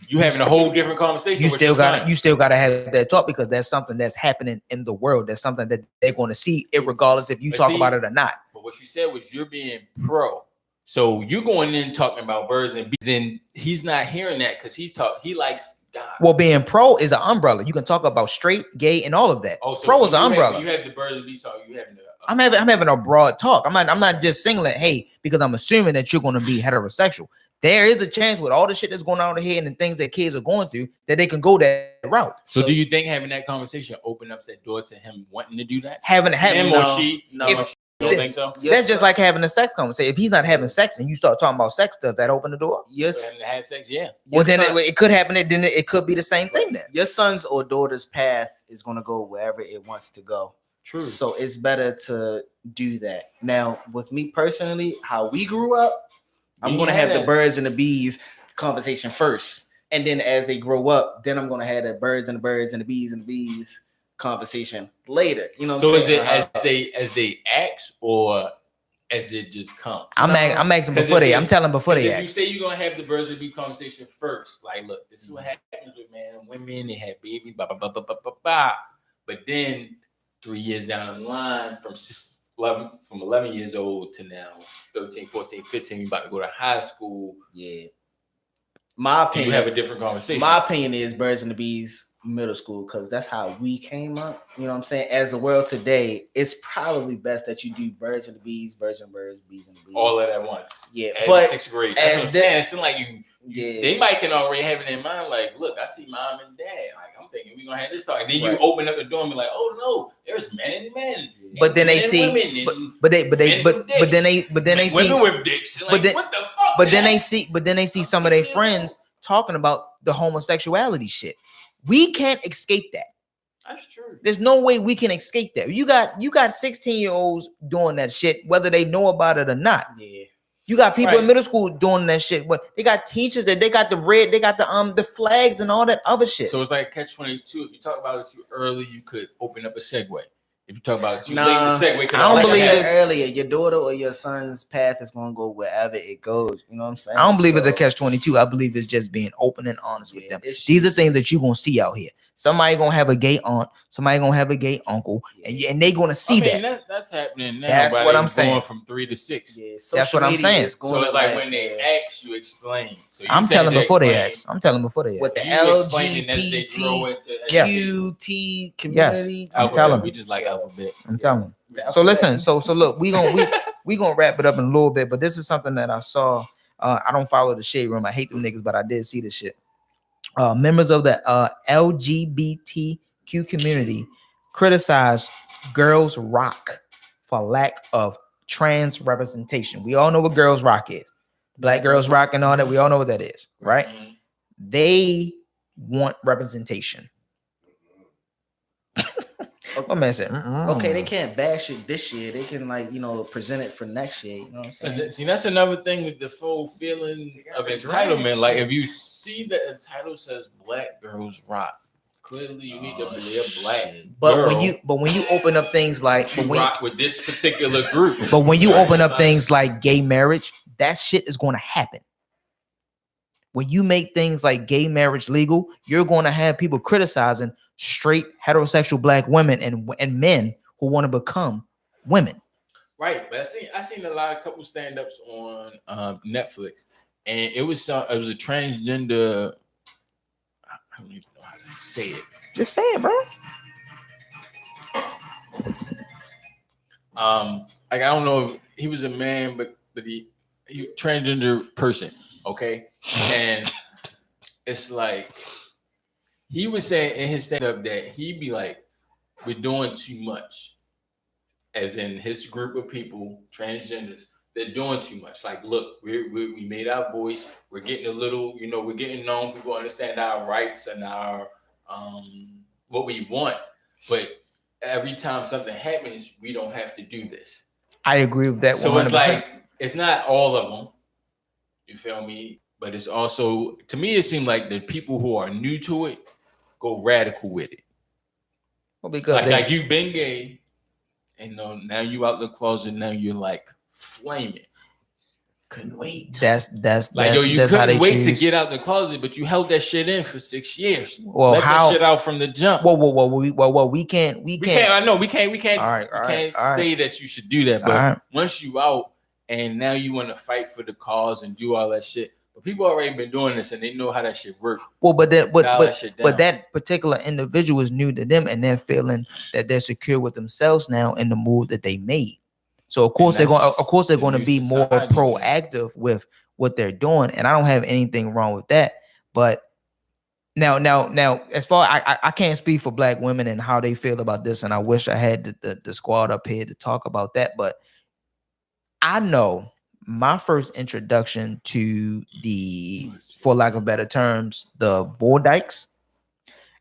You having a whole different conversation. You with still your son. gotta have that talk because that's something that's happening in the world. That's something that they're going to see, regardless if you But talk see- about it or not. But what you said was you're being pro. So you going in talking about birds and bees, and he's not hearing that because he likes God. Well, being pro is an umbrella. You can talk about straight, gay, and all of that. Oh, so pro is when an you umbrella. When you have the birds and bees talk, you having the. I'm having a broad talk. I'm not just singling, hey, because I'm assuming that you're going to be heterosexual. There is a chance with all the shit that's going on here and the things that kids are going through that they can go that route. So do you think having that conversation open up that door to him wanting to do that? Having Him no, or she? no. You don't think so? that's just like having a sex conversation. If he's not having sex and you start talking about sex, does that open the door? For Yes. him to have sex, yeah. Well, then it could happen. Then it could be the same thing. Then Your son's or daughter's path is going to go wherever it wants to go. True. So it's better to do that. Now, with me personally, how we grew up, I'm You going to had have the that. birds and the bees conversation first. And then as they grow up, then I'm going to have the birds and the bees conversation later. You know what So I'm is saying? it as they ask or as it just comes? I'm asking 'Cause before if they. it- I'm telling before Because they if you ask. say you're gonna have the birds and bee conversation first, like, look, this is what happens with men and women. They have babies, blah blah blah blah blah blah blah. But then 3 years down the line, from 11 years old to now 13, 14, 15, you about to go to high school. Yeah. My You opinion. have a different conversation. My opinion is birds and the bees middle school because that's how we came up. You know what I'm saying? As the world today, it's probably best that you do birds and the bees, birds and birds, bees and the bees. all of that at once. Yeah, At but 6th grade. as That's what I'm the- saying. It's like you Yeah. they might can already have it in mind, like, look, I see mom and dad. Like, I'm thinking we're gonna have this talk. And then you Right. open up the door and be like, oh no, there's men and men. But then they and see, women but and but then they see, women with dicks. Like, but then- what the fuck? but then man? they see I'm some of their 6 years friends talking about the homosexuality shit. We can't escape that. That's true. There's no way we can escape that. You got 16-year-olds doing that shit, whether they know about it or not. Yeah. You got people Right. in middle school doing that shit. But they got teachers that they got the flags and all that other shit. So it's like catch-22. If you talk about it too early, you could open up a segue. If you talk about it too Nah, late, the segue could I don't Like believe I said it's- earlier, your daughter or your son's path is gonna go wherever it goes. You know what I'm saying? I don't believe it's a So, catch-22. I believe it's just being open and honest with yeah, them. it's These are just- things that you're gonna see out here. Somebody gonna have a gay aunt, somebody gonna have a gay uncle, and they gonna see that. That's happening now. That's by what them I'm saying. going from 3 to 6. Yeah, That's social what I'm media saying. is So gonna it's like when they yeah. ask, you explain. So you I'm said telling they before they explain. ask. I'm telling before they ask. with the You explaining as they grow into Yes. LGBTQT community. I'm alphabet. telling We you. just like alphabet. I'm telling you. So listen, so look, we gonna wrap it up in a little bit, but this is something that I saw. I don't follow the shade room. I hate them niggas, but I did see this shit. Members of the LGBTQ community criticize girls rock for lack of trans representation. We all know what girls rock is. Black girls rock and all that. We all know what that is, right? Mhm. They want representation. My man said, Okay, they can't bash it this year. They can present it for next year. You know what I'm saying? See, that's another thing with the full feeling of entitlement. Like if you see that the title says "Black Girls Rock," clearly you need to be a black but girl. when you open up things like to rock with this particular group. But when you open up things like gay marriage, that shit is going to happen. When you make things like gay marriage legal, you're going to have people criticizing straight heterosexual black women and men who want to become women. Right, but I seen a couple stand-ups on Netflix, and it was a transgender. I don't even know how to say it. Just say it, bro. Like I don't know if he was a man, but he transgender person. Okay, and it's like he was saying in his stand-up that he'd be like, we're doing too much, as in his group of people, transgenders, they're doing too much. Like, look, we made our voice, we're getting a little, we're getting known, people understand our rights and our what we want, but every time something happens, we don't have to do this. I agree with that 100%. So it's like, it's not all of them, you feel me? But it's also, to me, it seemed like the people who are new to it go radical with it. Well, because like you've been gay, and now you out the closet, now you're like flaming. Couldn't wait. That's like you couldn't wait to get out the closet, but you held that shit in for 6 years. Well, let that shit out from the jump. Well, we can't. I know we can't. All right, say that you should do that, but once you out and now you want to fight for the cause and do all that shit. But people already been doing this and they know how that shit works. Well, but that particular individual is new to them, and they're feeling that they're secure with themselves now in the move that they made. So of course they're going to be more proactive with what they're doing, and I don't have anything wrong with that. But now, as far I can't speak for black women and how they feel about this, and I wish I had the squad up here to talk about that. But I know my first introduction to the, for lack of better terms, the bull dykes,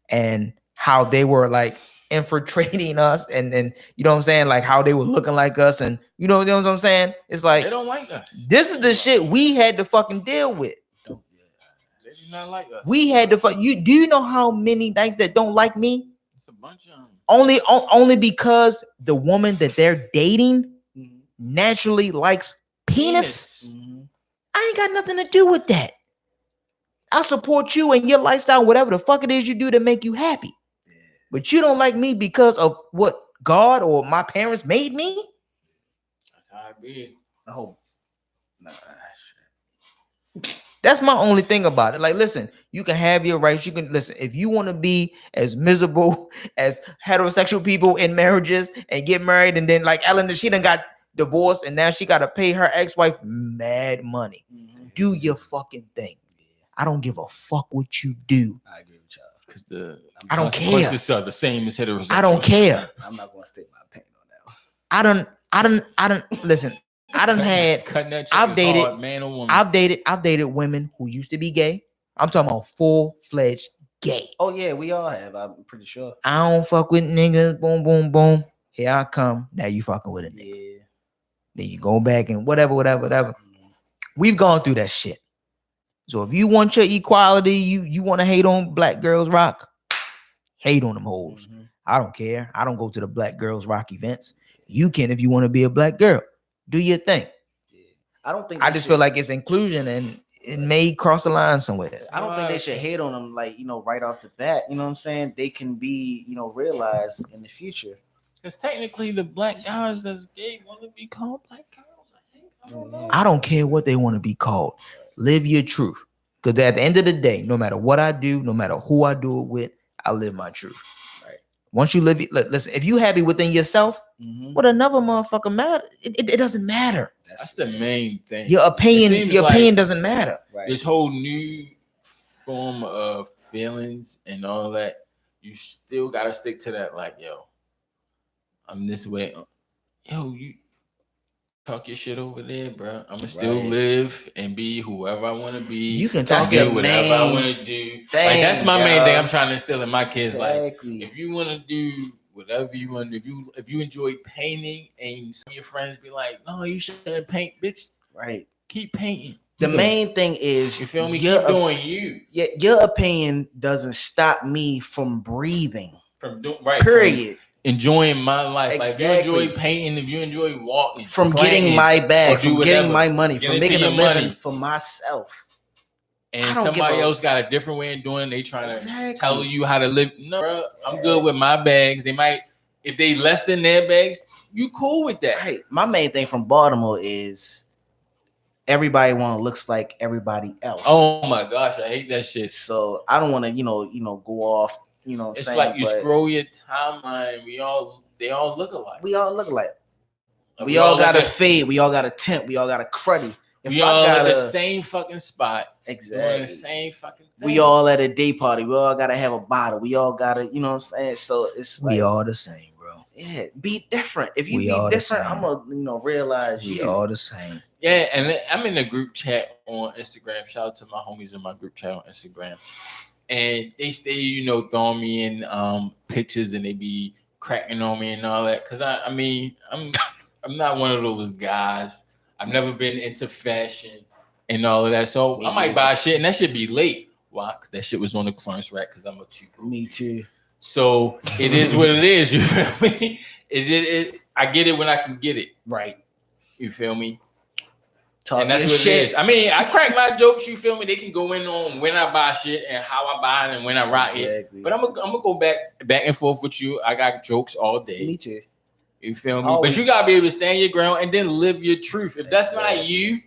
and how they were like infiltrating us, and you know what I'm saying, like how they were looking like us, and you know what I'm saying. It's like they don't like us. This is the shit we had to fucking deal with. They do not like us. We had to do you know how many dykes that don't like me? It's a bunch of them. Only because the woman that they're dating naturally likes penis. I ain't got nothing to do with that. I support you and your lifestyle, whatever the fuck it is you do to make you happy. But you don't like me because of what God or my parents made me? That's how it be. Oh, nah. That's my only thing about it. Like, listen, you can have your rights. You can listen. If you want to be as miserable as heterosexual people in marriages and get married, and then like Ellen, she done got divorced and now she got to pay her ex-wife mad money. Do your fucking thing. I don't give a fuck what you do. I agree with y'all. Because I don't care. Consequences are the same as heterosexual. I don't care. I'm not gonna state my pain on that one. I don't listen. I done had I've dated hard, man or woman. I've dated women who used to be gay. I'm talking about full-fledged gay. Oh yeah, we all have. I'm pretty sure. I don't fuck with niggas. Boom, boom, boom. Here I come. Now you fucking with a nigga. Yeah. Then you go back and whatever. We've gone through that shit. So if you want your equality, you want to hate on Black Girls Rock, hate on them hoes. I don't care. I don't go to the Black Girls Rock events. You can if you want to be a black girl. Do your thing. Yeah. I don't think I just feel like it's inclusion and it may cross the line somewhere. I don't think they should hate on them like, right off the bat. You know what I'm saying? They can be, realized in the future. Because technically the black guys that's gay want to be called black girls. I don't know. I don't care what they want to be called. Live your truth. Because at the end of the day, no matter what I do, no matter who I do it with, I live my truth. Right. Once you live it, listen, if you happy within yourself, what another motherfucker matter, it doesn't matter. That's the main thing. Your opinion doesn't matter. Right. This whole new form of feelings and all that, you still gotta stick to that. Like, yo, I'm this way. yo, you talk your shit over there, bro. I'm gonna still live and be whoever I want to be. You can talk do whatever I want to do. Like that's my main thing. I'm trying to instill in my kids. Exactly. Like, if you want to do whatever you want, if you enjoy painting, and some of your friends be like, "No, you shouldn't paint, bitch." Right. Keep painting. The main thing is, you feel me? Keep doing you. Your opinion doesn't stop me from breathing. From doing right. Period. Enjoying my life. Exactly. Like if you enjoy painting, if you enjoy walking, from getting my bag, from getting my money, from making a living for myself. And somebody else got a different way of doing it. They trying to tell you how to live. No, bro, I'm good with my bags. They might, if they less than their bags, you cool with that. Right. My main thing from Baltimore is everybody looks like everybody else. Oh my gosh, I hate that shit. So I don't want to, go off. You know what I'm saying? It's like you scroll your timeline. They all look alike. We all look alike. We all got a fade. We all got a tint. We all got a cruddy. We all at the same fucking spot. Exactly. The same fucking thing. We all at a day party. We all gotta have a bottle. We all gotta, you know what I'm saying? So it's we all the same, bro. Yeah, be different. If you be different, I'm gonna realize we all the same. Yeah, and I'm in a group chat on Instagram. Shout out to my homies in my group chat on Instagram. And they stay, throwing me in pictures, and they be cracking on me and all that. Cause I'm not one of those guys. I've never been into fashion and all of that. So I might buy shit, and that should be late. Why? Cause that shit was on the clearance rack. Cause I'm a cheap. Me too. So it is what it is. You feel me? I get it when I can get it. Right. You feel me? And that's what it is. I mean, I crack my jokes. You feel me? They can go in on when I buy shit and how I buy it and when I rock it. But I'm gonna go back and forth with you. I got jokes all day. Me too. You feel me? But you gotta be able to stand your ground and then live your truth. If that's not you,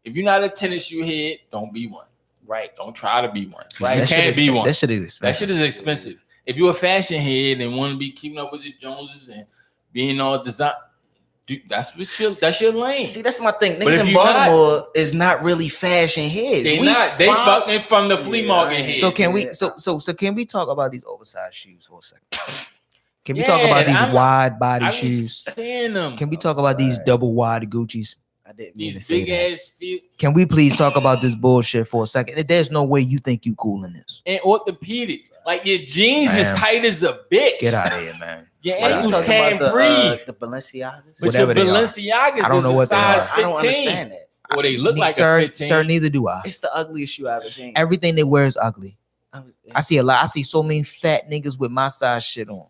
if you're not a tennis shoe head, don't be one. Right. Don't try to be one. Right. You can't be one. That shit is expensive. That shit is expensive. If you're a fashion head and want to be keeping up with the Joneses and being all design. Dude, that's your lane. See, that's my thing. Niggas in Baltimore is not really fashion heads. They fucking from the flea market heads. So can we so can we talk about these oversized shoes for a second? Can we talk about these wide body shoes? Can we talk about these double wide Gucci's? I didn't mean these big ass feet. Can we please talk about this bullshit for a second? There's no way you think you cool in this. And orthopedics, like your jeans is tight as a bitch. Get out of here, man. Your ankles can't breathe. The Balenciagas, but your Balenciagas, I don't know what size 15. I don't understand that. Or they look like a 15. Sir, neither do I. It's the ugliest shoe I've ever seen. Everything they wear is ugly. I see a lot. I see so many fat niggas with my size shit on.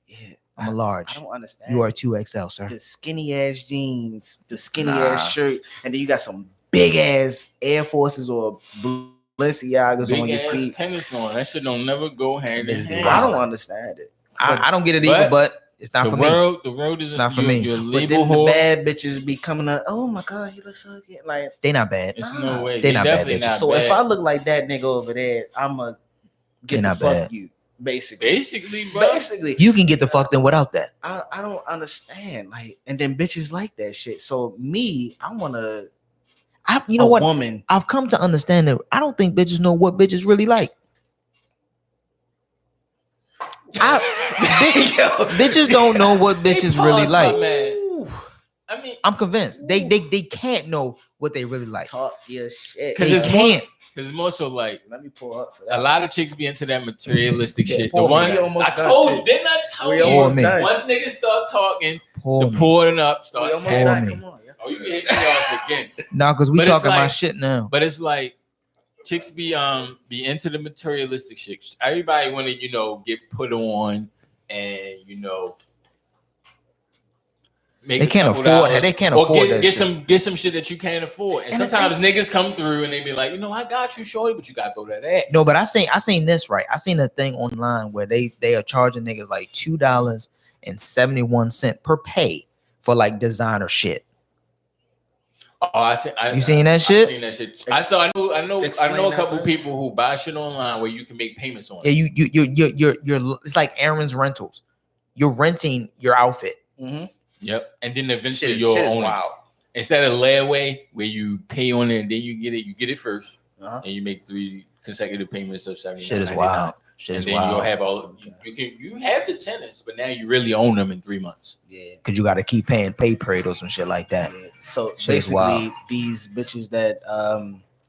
Yeah. I'm a large. I don't understand. You are 2XL, sir. The skinny ass jeans, the skinny ass shirt, and then you got some big ass Air Forces or Balenciagas big on your feet. Tennis on. That shit don't never go hand in hand. I don't understand it. I don't get it either, but it's not for me. The world is not for me. But then the bad bitches be coming up. Oh my god, he looks so good. Like they not bad. It's no way. They not bad bitches. So if I look like that nigga over there, I'ma get the fuck you. Basically, bro. Basically, you can get the fucked in without that. I don't understand. Like, and then bitches like that shit. So me, I wanna. You know what? Woman. I've come to understand that I don't think bitches know what bitches really like. Bitches don't know what bitches really like. Man. I mean, I'm convinced they can't know what they really like. Talk your shit. Because they can't. Because it's more so like, let me pull up for that. A lot of chicks be into that materialistic shit. The one I told, didn't I tell you? Once niggas start talking, pouring up, start pouring. Oh, you can hit me off again. No, because we talking about shit now. But it's like chicks be into the materialistic shit. Everybody want to get put on and they can't afford it. They can't afford that. Get some shit that you can't afford. And sometimes niggas come through and they be like, I got you, shorty, but you gotta throw that ass. No, but I seen this right. I seen a thing online where they are charging niggas like $2.71 per pay for like designer shit. Oh, you seen that shit? I seen that shit. I know a couple people who buy shit online where you can make payments on. Yeah, you're it's like Aaron's Rentals. You're renting your outfit. Mm-hmm. Yep, and then eventually you'll own it. Instead of layaway where you pay on it and then you get it first, and you make 3 consecutive payments of $79. Shit is wild. Shit and is then wild. you'll have all you have the tenants, but now you really own them in 3 months. Yeah. Because you got to keep paying pay parade or some shit like that. Yeah. So Shit is wild. basically, these bitches that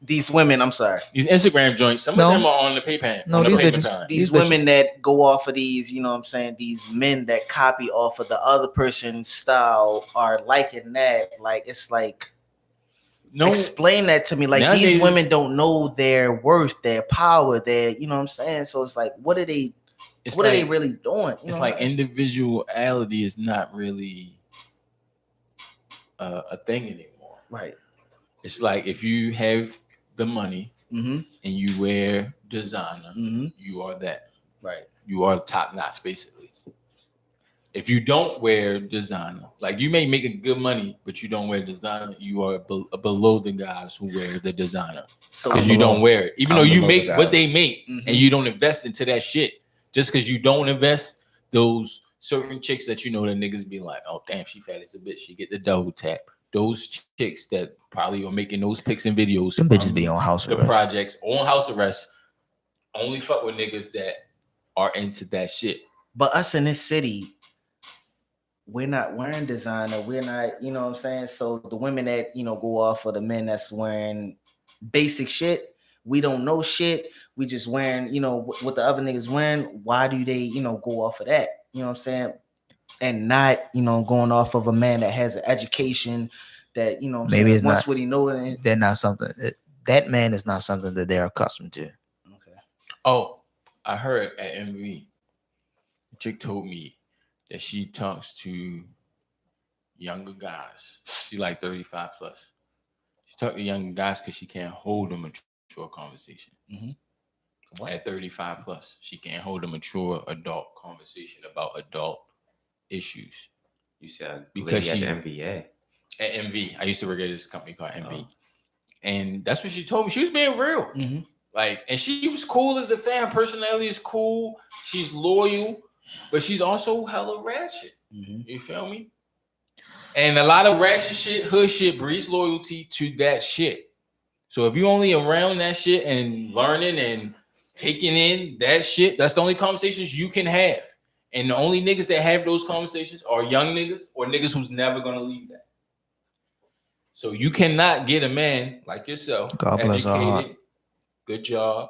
these women, I'm sorry, These Instagram joints, some of them are on the PayPal. No, on the these payment bitches. plan. these women that go off of these, you know what I'm saying, these men that copy off of the other person's style are liking that. Like, it's like, No, explain that to me. Like, nowadays, these women don't know their worth, their power, their, you know what I'm saying? So it's like, what are they really doing? You It's know like what I mean? individuality is not really a thing anymore. Right. It's like if you have the money Mm-hmm. and you wear designer, Mm-hmm. you are that. Right. You are top notch, basically. If you don't wear designer, like you may make a good money, but you don't wear designer, you are below the guys who wear the designer. So Because you don't wear it. Even though you make what they make Mhm. and you don't invest into that shit. Just because you don't invest, those certain chicks that you know that niggas be like, oh damn, she fat as a bitch. She get the double tap. Those chicks that probably are making those pics and videos. Them bitches be on house the arrest. projects on house arrest. Only fuck with niggas that are into that shit. But us in this city, we're not wearing designer. We're not, you know what I'm saying? So the women that, you know, go off of the men that's wearing basic shit, we don't know shit. We just wearing, you know, what the other niggas wearing. Why do they, you know, go off of that? You know what I'm saying? And not, you know, going off of a man that has an education that, you know what I'm Maybe saying, it's once not- what he know it. They're not something. That man is not something that they're accustomed to. Okay. Oh, I heard at MV, a chick told me that she talks to younger guys. She like 35 plus. She talk to younger guys because she can't hold a mature conversation. Mm-hmm. At 35 plus, she can't hold a mature adult conversation about adult issues. You said Because because she- at the NBA. At MV, I used to work at this company called MV. And that's what she told me. She was being real. Mm-hmm. Like, and she was cool as a fan. Personality is cool. She's loyal, but she's also hella ratchet. Mm-hmm. You feel me? And a lot of ratchet shit, hood shit breeds loyalty to that shit. So if you only around that shit and learning and taking in that shit, that's the only conversations you can have. And the only niggas that have those conversations are young niggas or niggas who's never gonna leave that. So you cannot get a man like yourself, God bless her heart. educated, good job,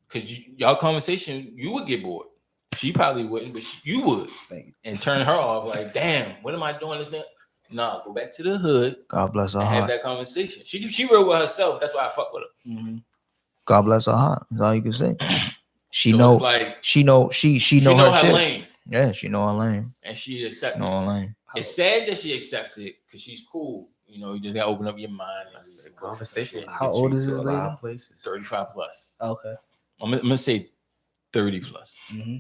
because y'all conversation, you would get bored. She probably wouldn't, but you would. And turn her off like, damn, what am I doing this now? Nah, go back to the hood God bless her and have heart. that conversation. She real with herself. That's why I fuck with her. Mm-hmm. God bless her heart. That's all you can say. She So know. it's like She know. She know her her shit. lane, Yeah, she know her lane. and she She accepts know it. her lane. It's sad that she accepts it because she's cool. You know, you just gotta open up your mind. And That's a conversation. How old is this lady? 35 plus. Okay. I'm gonna say 30 plus. Mm-hmm.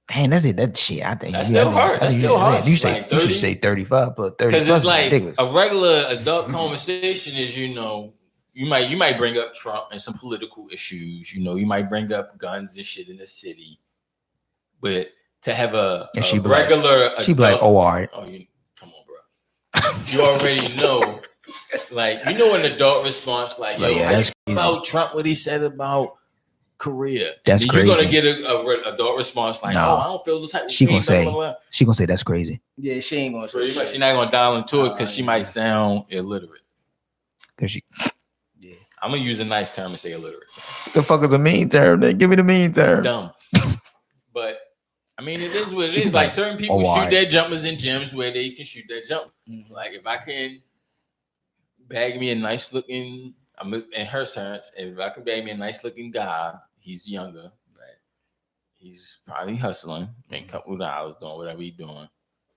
Damn, that's it. That shit. I think That's still hard. That's still hard. You say Like you should 30? say 35, but 30 Because plus it's is like ridiculous. a regular adult conversation is, you know, you might bring up Trump and some political issues. You know, you might bring up guns and shit in the city, but to have a she be like- regular, She be like, adult- oh, all right. oh, you come on, bro. You already know, like you know, an adult response, like, She yo, like, yeah, how you that's feel about Trump? What he said about Korea? That's and then you're gonna crazy. get a adult response like, No. oh, I don't feel the type. Of She way, gonna blah, say- blah, blah. She gonna say that's crazy. Yeah, she ain't gonna say Pretty much, shit. she's not gonna dial into it because she yeah. might sound illiterate. Cause she Yeah. I'm gonna use a nice term and say illiterate. the fuck is a mean term? Then give me the mean term. Dumb. But I mean, it is what it She is. be Like like, certain people oh, shoot alright. their jumpers in gyms where they can shoot their jump. Mhm. Like if I can bag me a nice looking, I'm in her sense. If I can bag me a nice looking guy, he's younger. Right. He's probably hustling, making a couple of dollars, doing whatever he's doing.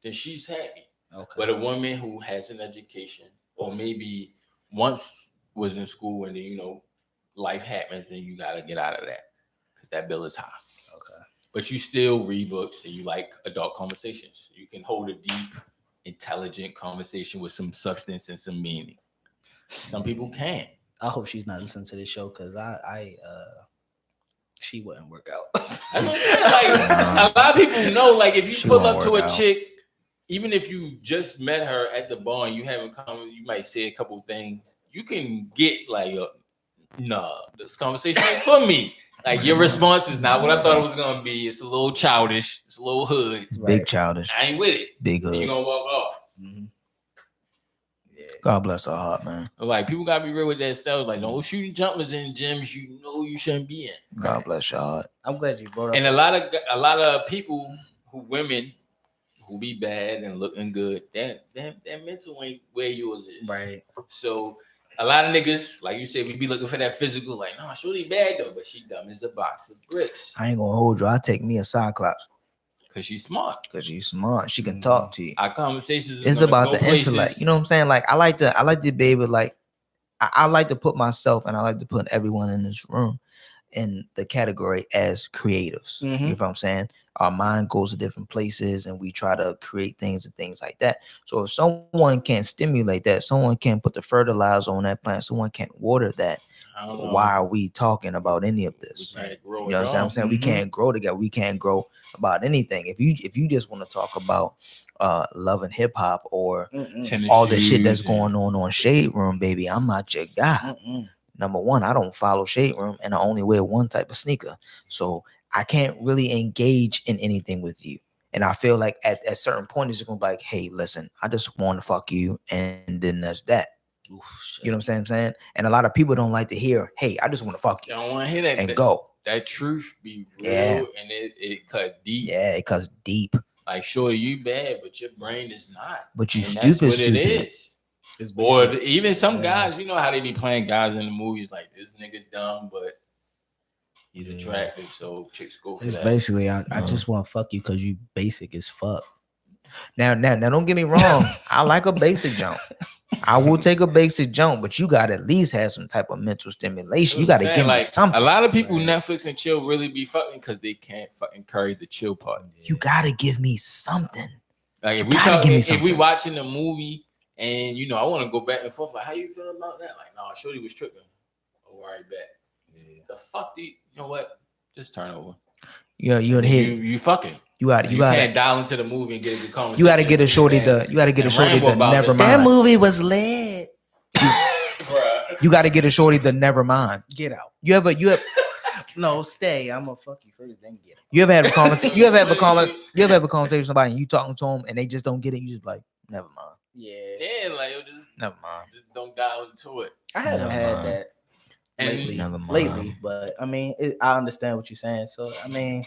Then she's happy. Okay. But a woman who has an education, or maybe once was in school and then, you know, life happens and you got to get out of that because that bill is high. Okay. But you still read books and you like adult conversations. You can hold a deep, intelligent conversation with some substance and some meaning. Some people can't. I hope she's not listening to this show because she wouldn't work out. That's what I'm saying. Like, a lot of people know, like, if you She pull won't up to work a out. chick, even if you just met her at the bar and you haven't come, you might say a couple things. You can get like, No, this conversation ain't for me. Like your response is not what I thought it was gonna be. It's a little childish. It's a little hood. It's big childish. I ain't with it. Big And hood. you gonna walk off. Mm-hmm. Yeah. God bless her heart, man. Like people gotta be real with that stuff. Like don't shoot jumpers in gyms you know you shouldn't be in. God bless your heart. I'm glad you brought up. And a lot of people women who be bad and looking good, that mental ain't where yours is. Right. So a lot of niggas, like you said, we be looking for that physical, like, no, shorty bad though, but she dumb as a box of bricks. I ain't gonna hold you. I'll take me a Cyclops. Cause she's smart. Cause she's smart. She can talk to you. Our conversations It's about the intellect. You know what I'm saying? Like I like to be able, like I like to put myself and I like to put everyone in this room in the category as creatives. You know what I'm saying? Our mind goes to different places and we try to create things and things like that. So if someone can stimulate that, someone can put the fertilizer on that plant, someone can't water that, why are we talking about any of this? You know what I'm saying? We can't grow together. We can't grow about anything. If you just want to talk about love and hip hop or all the shit that's going on Shade Room, baby, I'm not your guy. Number one, I don't follow Shade Room and I only wear one type of sneaker. So I can't really engage in anything with you. And I feel like at a certain point, it's going to be like, hey, listen, I just want to fuck you. And then that's that. Oof, you know what I'm saying? And a lot of people don't like to hear, hey, I just want to fuck you. I don't want to hear that. And go. That truth be real and it cut deep. Yeah, it cuts deep. Like, sure, you bad, but your brain is not. But you and stupid, that's what stupid. It is. Or even some guys, you know how they be playing guys in the movies, like this nigga dumb, but he's attractive, so chicks go for it's that. Basically, I just want to fuck you because you basic as fuck. Now, don't get me wrong. I like a basic jump. I will take a basic jump, but you got to at least have some type of mental stimulation. You got to give me something. A lot of people Netflix and chill really be fucking because they can't fucking carry the chill part. You got to give me something. Like if we watching a movie and you know I want to go back and forth, like how you feel about that? Like no, shorty was tripping. Oh, all right, bet. Yeah. The fuck do you know what? Just turn over. Yeah, you fucking. You can't dial into the movie and get a good conversation. You gotta get a shorty the never mind. That movie was lit. You gotta get a shorty the never mind. Get out. You have no stay. I'm gonna fuck you first, then get out. You ever have a conversation? You ever have a conversation with somebody and you talking to them and they just don't get it? You just like, never mind. Yeah, like just never mind. Just don't dial into it. I haven't had that lately, but I mean, I understand what you're saying. So I mean.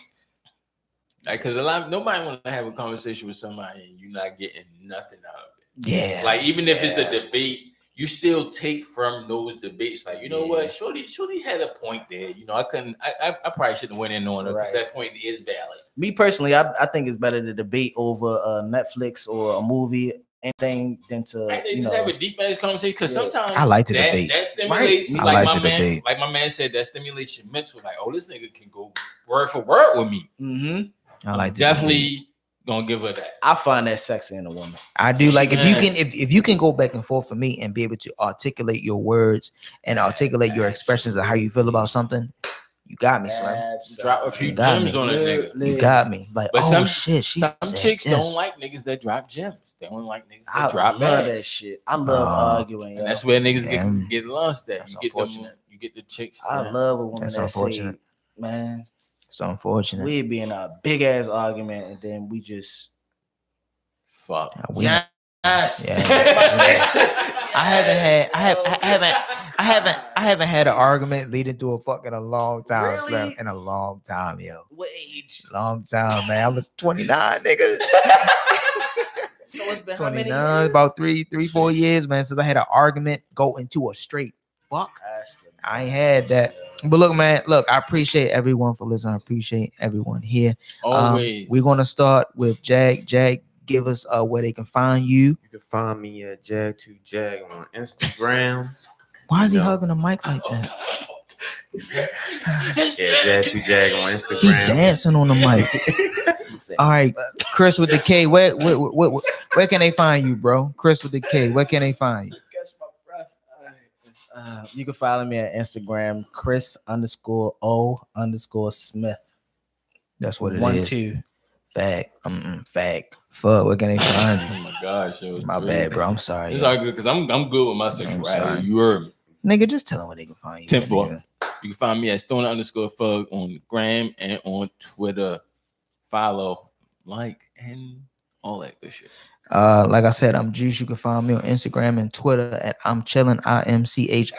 Like, cause nobody want to have a conversation with somebody and you're not getting nothing out of it. Yeah. Like even if it's a debate, you still take from those debates. Like you know what, Shorty had a point there. You know, I probably shouldn't have went in on her because that point is valid. Me personally, I think it's better to debate over Netflix or a movie anything than to have a deep ass conversation. Because sometimes I like to debate. That stimulates. Right. I like to debate. Like my man said, that stimulates your mental. Like, oh, this nigga can go word for word with me. Mm-hmm. I like to definitely gonna give her that. I find that sexy in a woman. I do. Like if you can go back and forth for me and be able to articulate your words and articulate your expressions of how you feel about something, you got me, Slim. Drop a few gems on a nigga. You got me. Like, but some chicks don't like niggas that drop gems. They don't like niggas that drop love that shit. I love arguing. And that's where niggas get lost at. You get the chicks. I love a woman that say, man. It's unfortunate. We'd be in a big ass argument and then we just fuck. Yes. Yeah. I haven't had an argument leading to a long time. Really? Slim, in a long time, yo. What age? Long time, man. I was 29, nigga. So it's been 29, about 3-4 years, man, since I had an argument go into a straight fuck. I ain't had that. But look, man, I appreciate everyone for listening. I appreciate everyone here. Always. We're going to start with Jag. Jag, give us where they can find you. You can find me at Jag2Jag on Instagram. Why is he hugging the mic like that? Yeah, Jag2Jag on Instagram. He dancing on the mic. All right, Kris with the K. Where can they find you, bro? Kris with the K. Where can they find you? You can follow me at Instagram, Chris_O_Smith. That's what it is. 1 2. Fact. Fuck. Where can they find you? Oh my gosh, my bad, bro. I'm sorry. It's all good because I'm good with my sexuality. You heard me. Nigga, just tell them where they can find you. 10-4. nigga. You can find me at Stoner_Fug on Gram and on Twitter. Follow, like, and all that good shit. Like I said, I'm Joose. You can find me on Instagram and Twitter at I'm Chillin, IMCHIILIN.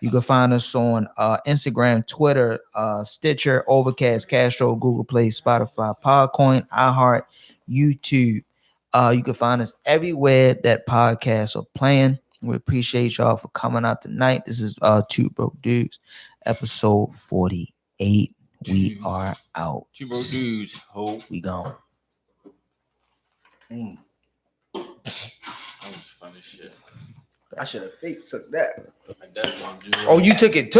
You can find us on Instagram, Twitter, Stitcher, Overcast, Castro, Google Play, Spotify, PodCoin, iHeart, YouTube. You can find us everywhere that podcasts are playing. We appreciate y'all for coming out tonight. This is 2 Broke Dudes, episode 48. We are out. 2 Broke Dudes. Hope. We gone. That was fun as shit. I should have fake took that. I definitely do. Oh, you took it.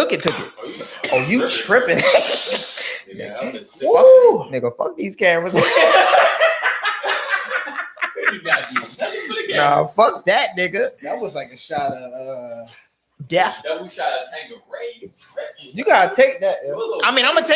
Oh, you tripping. Yeah, I'm just Woo! Nigga, fuck these cameras. Nah, fuck that, nigga. That was like a shot of Death. That we shot a tank of rain. You gotta take that. I mean, I'm gonna take